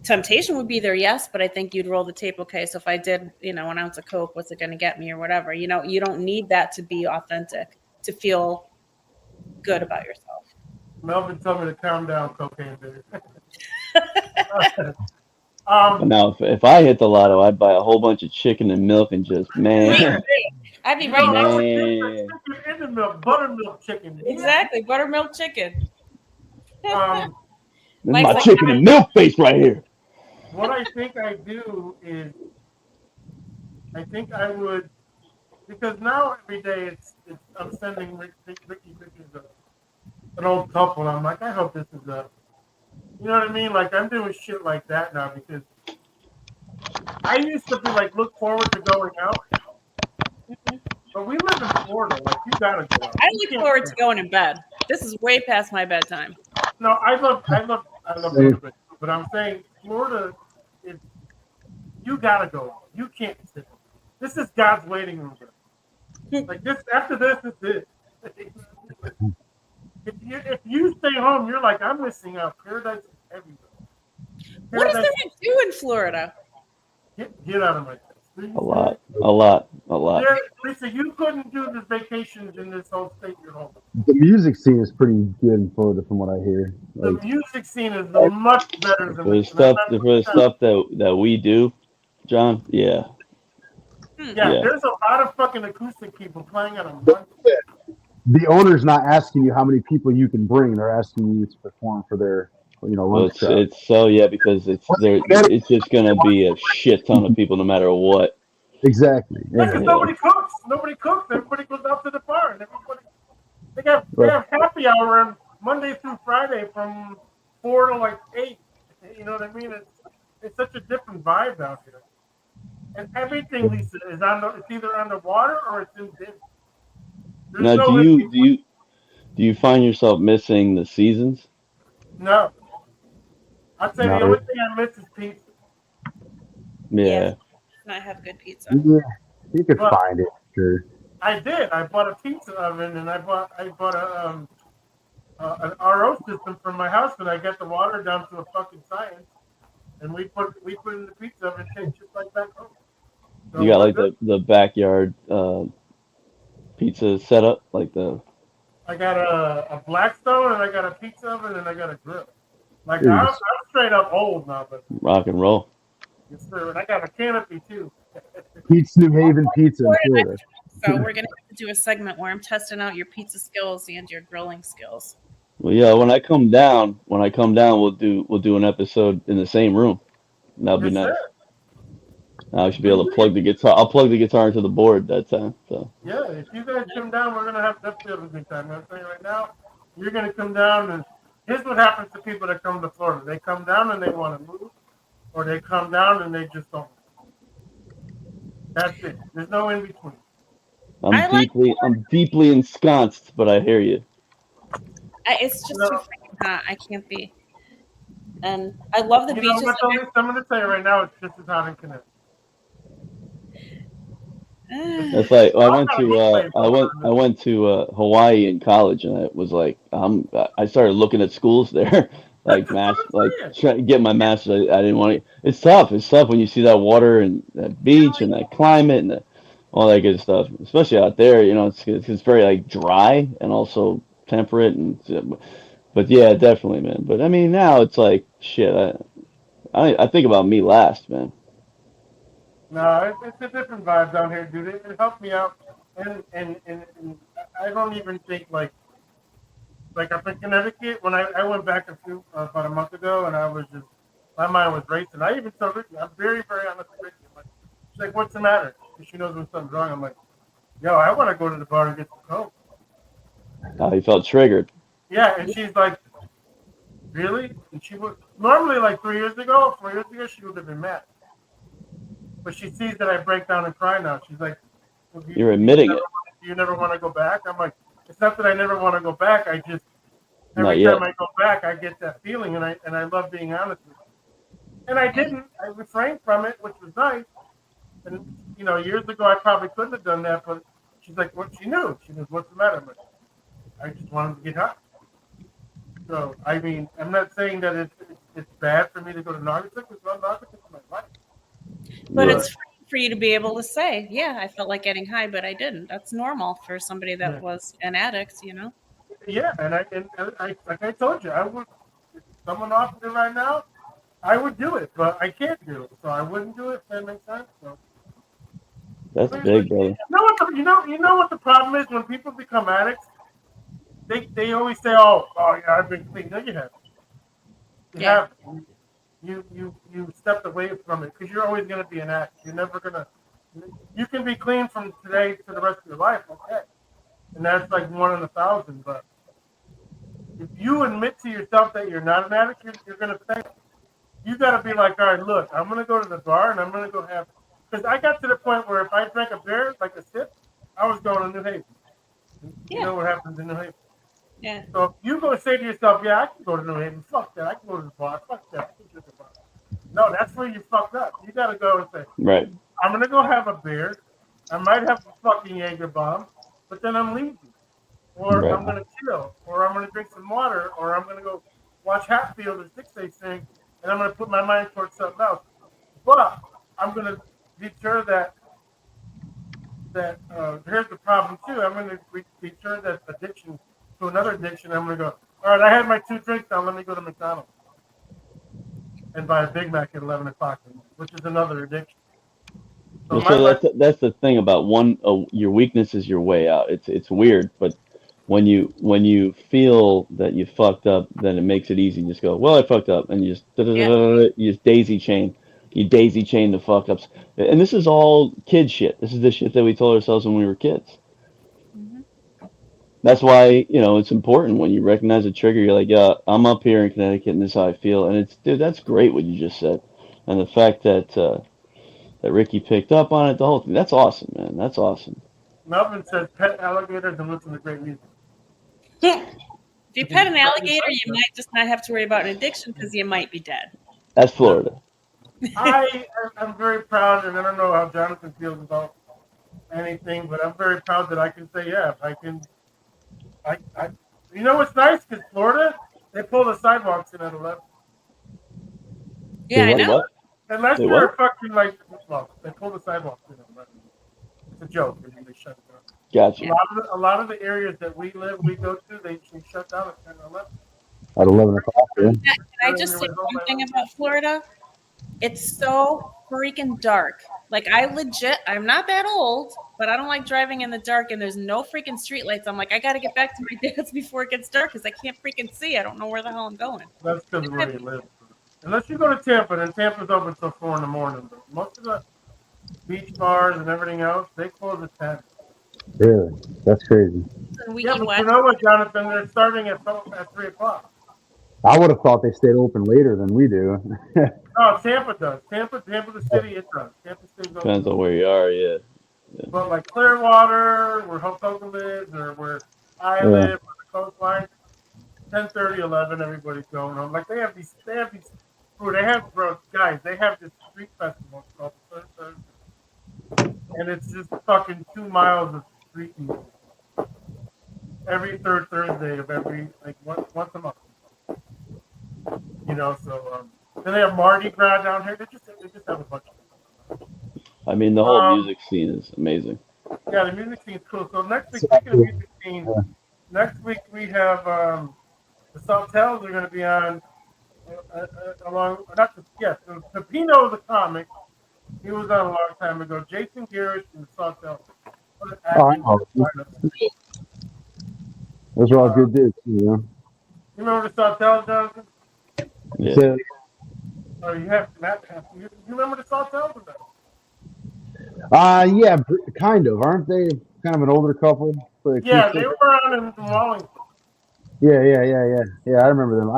D: temptation would be there, yes, but I think you'd roll the tape. Okay, so if I did, an ounce of coke, what's it going to get me or whatever? You don't need that to be authentic, to feel good about yourself.
B: Melvin told me to calm down, cocaine baby.
C: Now, if I hit the lotto, I'd buy a whole bunch of chicken and milk and just, man.
D: I'd be right next to
B: you. Chicken in the milk, buttermilk chicken.
D: Exactly, buttermilk chicken.
J: This is my chicken and milk face right here.
B: What I think I do is, I think I would, because now every day I'm sending Ricky pictures of an old couple. I'm like, I hope this is you know what I mean? Like I'm doing shit like that now because I used to be like look forward to going out, but we live in Florida. Like you gotta go out.
D: I look forward to going in bed. This is way past my bedtime.
B: No, I love Florida, but I'm saying Florida is you gotta go out. You can't sit. This is God's waiting room. Like this, after this is it. If you stay home, you're like, I'm missing out. Paradise is everywhere.
D: What is there to do in Florida?
B: Get out of my face.
J: A lot.
B: Lisa, you couldn't do the vacations in this whole state you're home.
E: The music scene is pretty good in Florida, from what I hear.
B: The music scene is much better than
J: for the stuff that we do, John. Yeah.
B: Yeah, there's a lot of fucking acoustic people playing on a
E: The owner's not asking you how many people you can bring; they're asking you to perform for their, lunch crowd.
J: It's because it's just gonna be a shit ton of people no matter what.
E: Exactly.
B: Because nobody cooks. Nobody cooks. Everybody goes out to the bar, and they have happy hour on Monday through Friday from 4 to like 8. You know what I mean? It's such a different vibe out here. And everything, Lisa, is it's either underwater or it's in dim.
J: Now, do you find yourself missing the seasons?
B: No. I'd say the only thing I miss is pizza.
J: Yeah.
D: Not have good pizza.
E: Yeah, you could find it, sure.
B: I did. I bought a pizza oven and I bought an RO system for my house, and I got the water down to a fucking science, and we put in the pizza oven and just like back home. So
J: You got like the backyard pizza setup, like the.
B: I got a Blackstone, and I got a pizza oven, and I got a grill. Like I'm straight up old now, but
J: rock and roll.
B: yes, sir. And I got a canopy too.
E: Pete's New Haven Pizza in Florida.
D: So we're gonna have to do a segment where I'm testing out your pizza skills and your grilling skills.
J: Well, yeah. When I come down, we'll do an episode in the same room. That'll be nice. I should be able to plug the guitar. I'll plug the guitar into the board that time. So.
B: Yeah, if you guys come down, we're gonna have a good time. I'm saying right now, you're gonna come down, and here's what happens to people that come to Florida: they come down and they want to move, or they come down and they just don't. That's it. There's no in between.
J: I'm deeply ensconced, but I hear you.
D: It's just too freaking hot. I can't be. And I love the beaches.
B: I'm gonna tell you right now, it's just as hot in Connecticut.
J: That's like I went to Hawaii in college, and I was like, I started looking at schools there, like trying to get my master's. I didn't want to. It's tough. It's tough when you see that water and that beach and that climate and all that good stuff. Especially out there, it's very like dry and also temperate but yeah, definitely, man. But I mean, now it's like shit. I think about me last, man.
B: No, it's a different vibe down here, dude. It helped me out, and I don't even think like up in Connecticut when I went back about a month ago, and I was just my mind was racing. I even told Ricky, I'm very very honest with Ricky. She's like, "What's the matter?" Because she knows when something's wrong. I'm like, "Yo, I want to go to the bar and get some coke."
J: Oh, you felt triggered.
B: Yeah, and she's like, "Really?" And she would normally like 4 years ago, she would have been mad. But she sees that I break down and cry now. She's like,
J: "You're admitting it.
B: You never want to go back?" I'm like, "It's not that I never want to go back. I just every time I go back, I get that feeling, and I love being honest with you." And I didn't. I refrained from it, which was nice. And years ago, I probably couldn't have done that. But she's like, "What?" She knew. She goes, "What's the matter?" I'm like, I just wanted to get high. So I mean, I'm not saying that it's bad for me to go to Naugatuck because Naugatuck is my life.
D: But it's for you to be able to say, yeah, I felt like getting high, but I didn't. That's normal for somebody that was an addict,
B: Yeah, and I like I told you, I would. If someone offered it right now, I would do it, but I can't do it, so I wouldn't do it. If that makes sense. So.
J: That's big, brother.
B: You know what the problem is when people become addicts? They always say, "Oh, yeah, I've been clean." No, you haven't. You haven't. You stepped away from it because you're always going to be an addict. You're never going to. You can be clean from today to the rest of your life, okay? And that's like 1 in 1,000. But if you admit to yourself that you're not an addict, you're going to fail. You got to be like, all right, look, I'm going to go to the bar and I'm going to go have. Because I got to the point where if I drank a beer, like a sip, I was going to New Haven. You know what happens in New Haven.
D: Yeah.
B: So if you go say to yourself, yeah, I can go to New Haven. Fuck that. I can go to the bar. Fuck that. I can go to the bar. No, that's where you fucked up. You got to go and say,
J: right.
B: I'm going to go have a beer. I might have a fucking Jaeger bomb, but then I'm leaving. Or I'm going to chill. Or I'm going to drink some water. Or I'm going to go watch Hatfield or Siksay sing. And I'm going to put my mind towards something else. But I'm going to deter that here's the problem too. I'm going to deter that addiction to another addiction. I'm going to go, all right, I had my 2 drinks now. Let me go to McDonald's and buy a Big Mac at 11 o'clock, which is another addiction.
J: So that's the thing about your weakness is your way out. It's weird, but when you feel that you fucked up, then it makes it easy. You just go, well, I fucked up, and you just daisy chain. You daisy chain the fuck ups, and this is all kid shit. This is the shit that we told ourselves when we were kids. Mm-hmm. That's why it's important when you recognize a trigger. You're like, yeah, I'm up here in Connecticut, and this is how I feel. And dude, that's great what you just said, and the fact that Ricky picked up on it, the whole thing. That's awesome, man. That's awesome.
B: Melvin says, "Pet alligators and listen to great music."
D: If you pet an alligator, you might just not have to worry about an addiction because you might be dead.
J: That's Florida.
B: I'm very proud, and I don't know how Jonathan feels about anything, but I'm very proud that I can say, yeah, I can. You know what's nice? Because Florida, they pull the sidewalks in at 11.
D: Yeah, I know.
B: Unless you're fucking they pull the sidewalks in at 11. It's a joke. They shut it down.
J: Gotcha.
B: A lot of the areas that we go to, they shut down at 10 or 11.
E: At 11 o'clock, yeah.
D: Can I just say one thing about Florida? It's so freaking dark. Like, I'm not that old, but I don't like driving in the dark, and there's no freaking streetlights. I'm like, I got to get back to my dad's before it gets dark because I can't freaking see. I don't know where the hell I'm going.
B: That's because of where you live. Unless you go to Tampa, and Tampa's open until 4 in the morning. But most of the beach bars and everything else, they close at 10.
E: Really? That's crazy.
B: Yeah, but you know what, Jonathan? They're starting at 3 o'clock.
E: I would have thought they stayed open later than we do.
B: No, Tampa does. Tampa, the city, it does. Tampa stays open.
J: Depends on where you are, yeah.
B: But like Clearwater, where Hotoka lives, or where I live, on the coastline, 10:30, 11, everybody's going home. Like they have these, guys, they have this street festival called the Third Thursday. And it's just fucking 2 miles of street music. Every third Thursday of once a month. So then they have Mardi Gras down here. They just have a bunch of stuff.
J: I mean, the whole music scene is amazing.
B: Yeah, the music scene is cool. So next week, speaking of music scene, next week we have the Sawtells are going to be on the Pinho the comic. He was on a long time ago. Jason Garrett and the Sawtells.
E: Those are all good dudes,
B: You remember the Sawtells, Jonathan?
J: Yeah.
B: You remember the Sawtells or
E: no? Yeah, kind of. Aren't they kind of an older couple?
B: Yeah, they were on in Wallington.
E: Yeah. I remember them.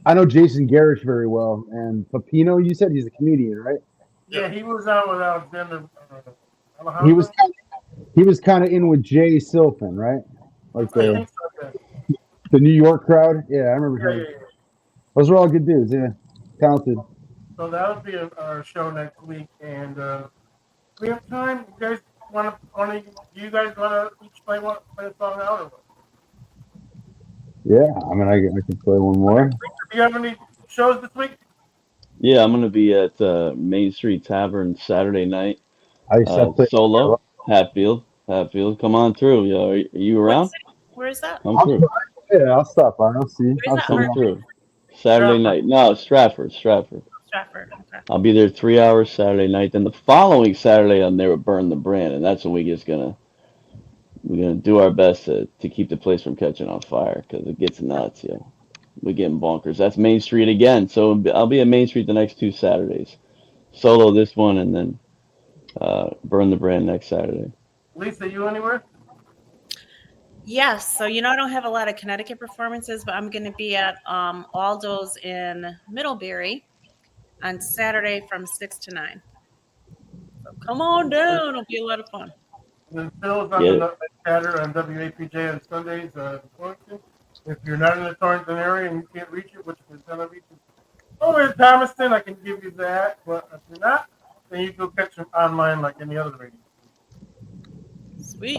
E: I know Jason Garrett very well, and Pinho. You said he's a comedian, right?
B: Yeah, he was on with Alexander. Alejandro.
E: He was kind of in with Jay Silfen, right? Like the New York crowd. Yeah, I remember him. Yeah. Those are all good dudes. Yeah, talented.
B: So that'll be our show next week, and we have time. You guys want to each play a song out or what?
E: Yeah, I mean, I can play one more.
B: Do you have any shows this week?
J: Yeah, I'm going to be at Main Street Tavern Saturday night. Solo, Hatfield. Come on through. Yo, are you around?
D: Where is that?
J: Come through.
E: Yeah, I'll stop by. I'll see.
J: Come through. Saturday night. No, Stratford.
D: Stratford. Okay.
C: I'll be there 3 hours Saturday night. Then the following Saturday, I'm there with Burn the Brand, and that's when we're gonna do our best to keep the place from catching on fire because it gets nuts, yo. We're getting bonkers. That's Main Street again. So I'll be at Main Street the next 2 Saturdays. Solo this one, and then Burn the Brand next Saturday.
B: Lisa, you anywhere?
D: Yes. So, I don't have a lot of Connecticut performances, but I'm going to be at Aldo's in Middlebury on Saturday from 6 to 9. So come on down. It'll be a lot of fun.
B: And then Phil's on the chatter on WAPJ on Sundays. If you're not in the Torrington area and you can't reach it, which is going to be over in Thomaston, I can give you that. But if you're not, then you can catch them online like any other radio.
D: Sweet.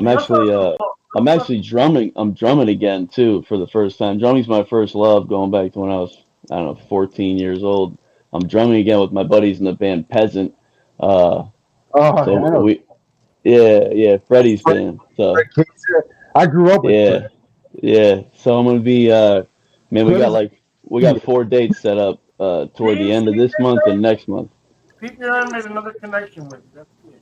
C: I'm actually drumming. I'm drumming again too for the first time. Drumming's my first love, going back to when I was 14 years old. I'm drumming again with my buddies in the band Peasant. Freddie's band. So
E: I grew up with
C: So I'm gonna be we got 4 dates set up toward the end of this month and next month.
B: PPR made another connection with you. That's good.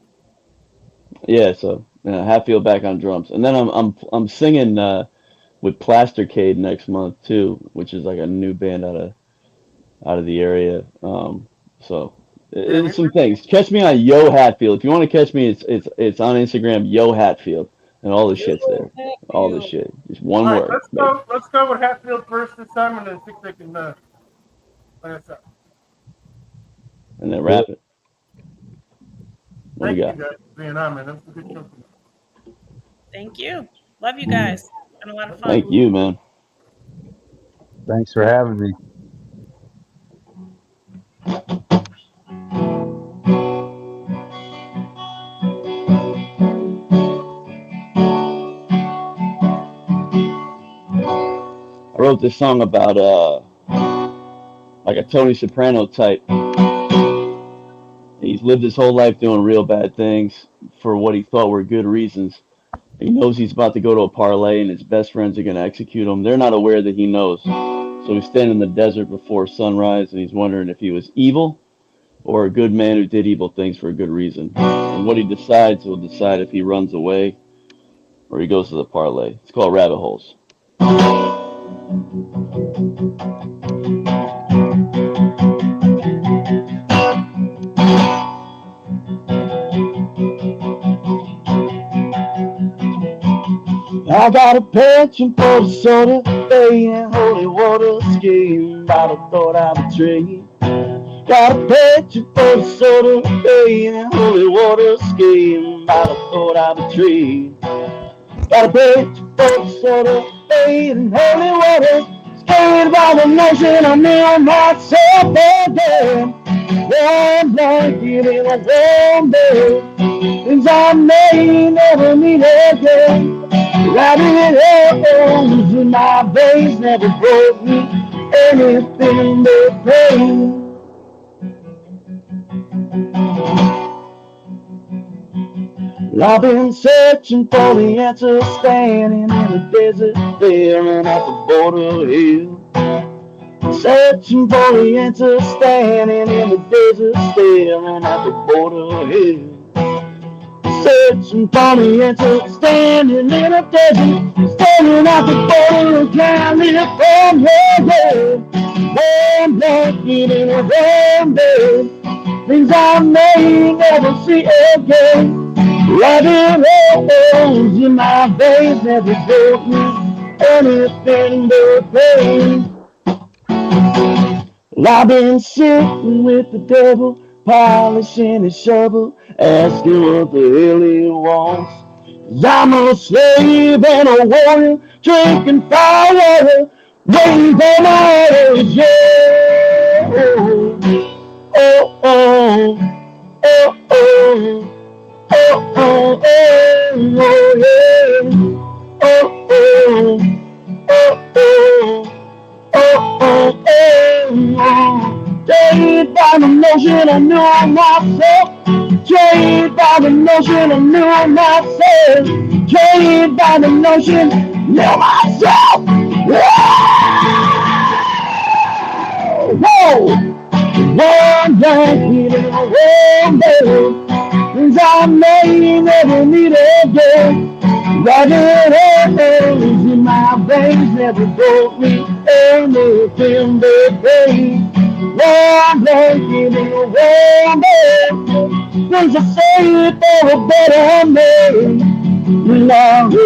C: Yeah, so Hatfield back on drums, and then I'm singing with Plastercade next month too, which is like a new band out of the area. So it's some things. Catch me on Yo Hatfield. If you want to catch me, it's on Instagram, Yo Hatfield, and all the shit's there. All the shit. Just one word.
B: Let's go with Hatfield first this time, and then Siksay can play us out.
C: And then wrap it.
B: Thank you guys for being on, man. That was a good show.
D: Thank you. Love you guys. Been a lot of fun.
C: Thank you, man.
E: Thanks for having me.
C: I wrote this song about like a Tony Soprano type. He's lived his whole life doing real bad things for what he thought were good reasons. He knows he's about to go to a parlay and his best friends are going to execute him. They're not aware that he knows. So he's standing in the desert before sunrise and he's wondering if he was evil or a good man who did evil things for a good reason. And what he decides will decide if he runs away or he goes to the parlay. It's called Rabbit Holes. I got a penchant for the soda, and holy water skiing, but I thought I'd betray. Got a penchant for the soda, and holy water skiing, but I thought I'd betray. Got a penchant for the soda, and holy water skiing, by the notion I knew myself again. One blanket in a warm bed, things I may never meet again. Rabbit holes in my veins never brought me anything but pain. Well, I've been searching for the answer, standing in the desert, staring at the border hill. Searching for the answer, standing in the desert, staring at the border hill. Searching for the answer, standing in the desert, staring at the border, can't live from here. One blanket in a warm bed, things I may never see again. Rabbit holes in my veins never brought me anything but pain. Well, I've been sitting with the devil, polishing his shovel, asking what the hell he wants. 'Cause I'm a slave and a warrior, drinking fire, waiting for my orders, yeah. Oh, oh, oh, oh, oh, oh, oh, oh, yeah. Oh, oh, oh, oh. Oh, oh, oh, jaded by the notion I knew myself. Jaded by the notion I knew myself. Jaded by the notion I knew myself. Whoa!
E: One blanket and a warm bed. Things I may never need again. Rather than in my veins never broke me anything but pain. One blanket and a warm bed. Things I say for a better man. Love you.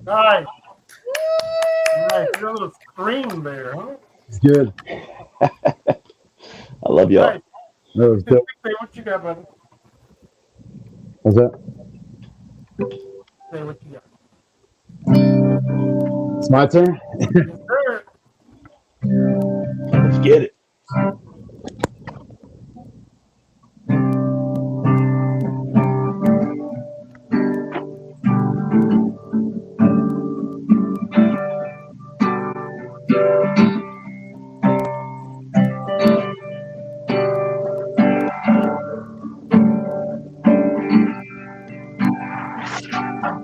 B: Nice. Nice. You got a little scream there, huh?
E: It's good.
C: I love y'all.
B: Nice.
E: That was good.
B: Say what you got, buddy.
E: What's that?
B: Say what you got.
E: It's my turn?
B: Yes, sir.
C: Let's get it.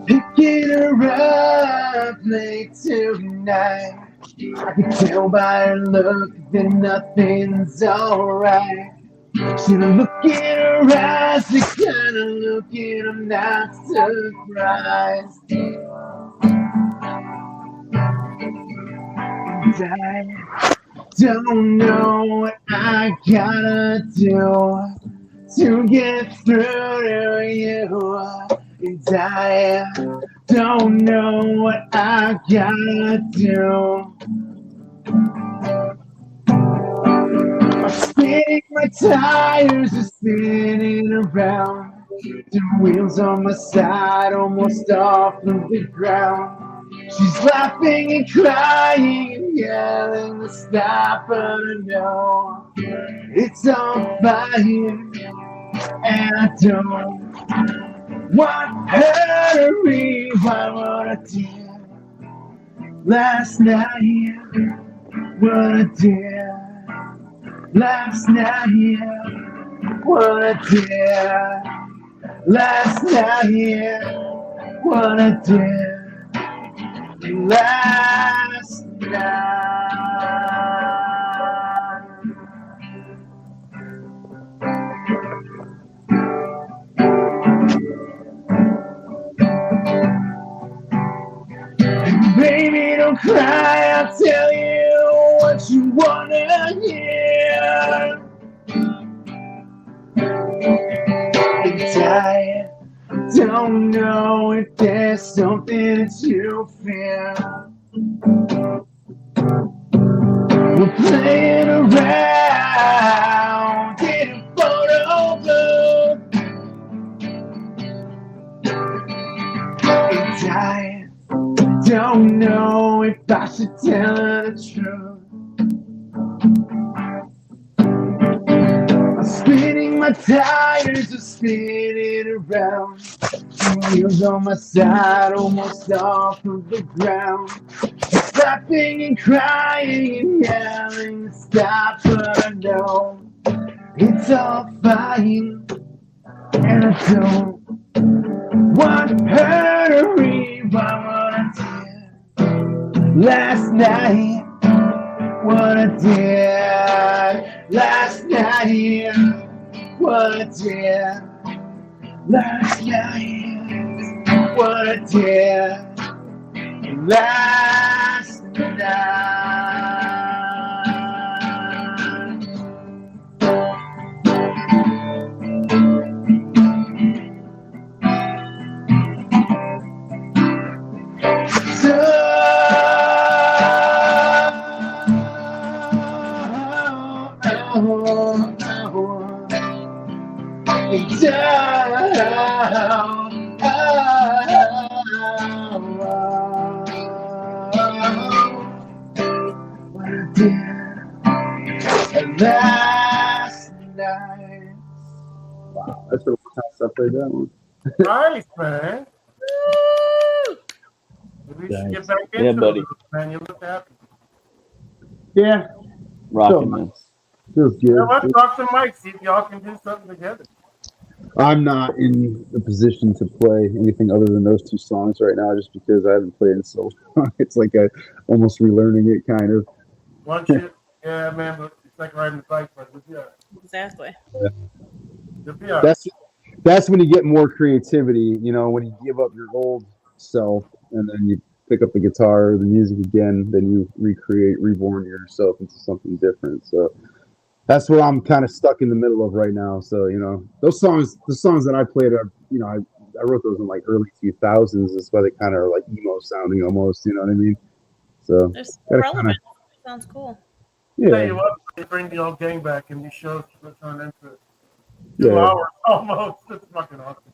E: Picking her up late tonight. I can tell by her look that nothing's alright. She look in her eyes, the kind of look and I'm not surprised. And I don't know what I gotta do to get through to you. And I don't know what I gotta do. I'm spinning my tires are spinning around. The wheels on my side almost off of the ground. She's laughing and crying and yelling to stop her. No, it's all fine, and I don't want her to rewind what I did last night. What I did last night. What I did last night. What I did last night. Baby, don't cry, I'll tell you what you wanna hear. And I don't know if there's something that you feel. We're playing around in a photo booth. And I don't know if I should tell her the truth. I'm spinning my tires are spinning around. The wheels on my side almost off of the ground. She's laughing and crying and yelling to stop her. No, it's all fine, and I don't want her to rewind what I did last night. What I did last night. What I did last night. What I did last night. Last night. Wow, that's the kind of stuff they do.
B: Nice, man. Maybe you should get back into
C: buddy.
B: it, man. You look happy.
E: Yeah.
C: Rocking, man.
E: Feels good.
B: Yeah, let's talk to Mike, see if y'all can do something together.
E: I'm not in the position to play anything other than those two songs right now, just because I haven't played in so long. It's like I almost relearning it, kind of.
B: One chip, yeah, man, but it's like riding the bike, but yeah.
D: Exactly.
E: Yeah. That's when you get more creativity, you know, when you give up your old self and then you pick up the guitar or the music again, then you reborn yourself into something different. So that's what I'm kind of stuck in the middle of right now. So, you know, the songs that I played are, you know, I wrote those in like early 2000s. That's why they kind of are like emo sounding almost, you know what I mean? So
D: It's relevant. Sounds cool.
E: Yeah.
B: Tell you what, they bring the old gang back and these shows will turn into 2 hours almost. It's fucking awesome.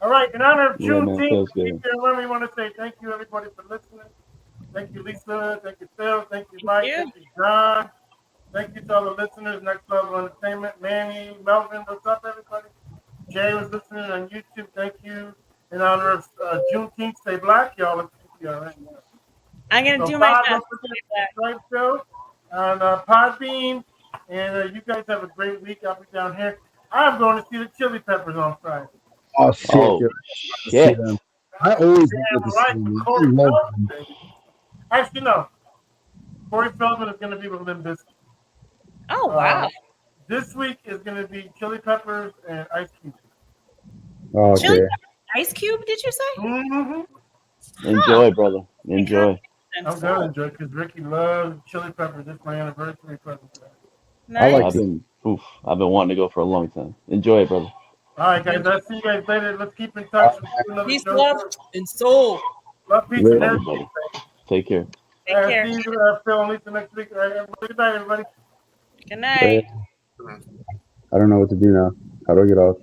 B: All right, in honor of Juneteenth, we want to say thank you everybody for listening. Thank you, Lisa. Thank you, Phil. Thank you, Mike. Thank you, John. Thank you to all the listeners. Next Level Entertainment. Manny, Melvin, what's up, everybody? Jay was listening on YouTube. Thank you. In honor of Juneteenth, stay black, y'all.
D: I'm going to do my best.
B: Right, Phil, on Podbean. And you guys have a great week. I'll be down here. I'm going to see the Chili Peppers on Friday.
E: Oh, shit.
J: Oh, shit.
E: I always wanted to see them. I love them.
B: Actually, no. Corey Feldman is going to be with Limp Bizkit.
D: Oh, wow.
B: This week is going to be Chili Peppers and Ice Cube.
E: Oh, okay.
D: Chili Ice Cube, did you say?
B: Mm-hmm.
J: Enjoy, brother. Enjoy.
B: I'm going to enjoy because Ricky loves Chili Peppers. This is my anniversary present.
D: Nice.
J: I've been wanting to go for a long time. Enjoy it, brother.
B: All right, guys. I'll see you guys later. Let's keep in touch.
D: Peace, love, and soul.
B: Love, peace, and everybody.
J: Take care.
D: Take care.
B: See you, Phil, and Lisa next week. All right, good night, everybody.
D: Good night.
E: I don't know what to do now. How do I get off?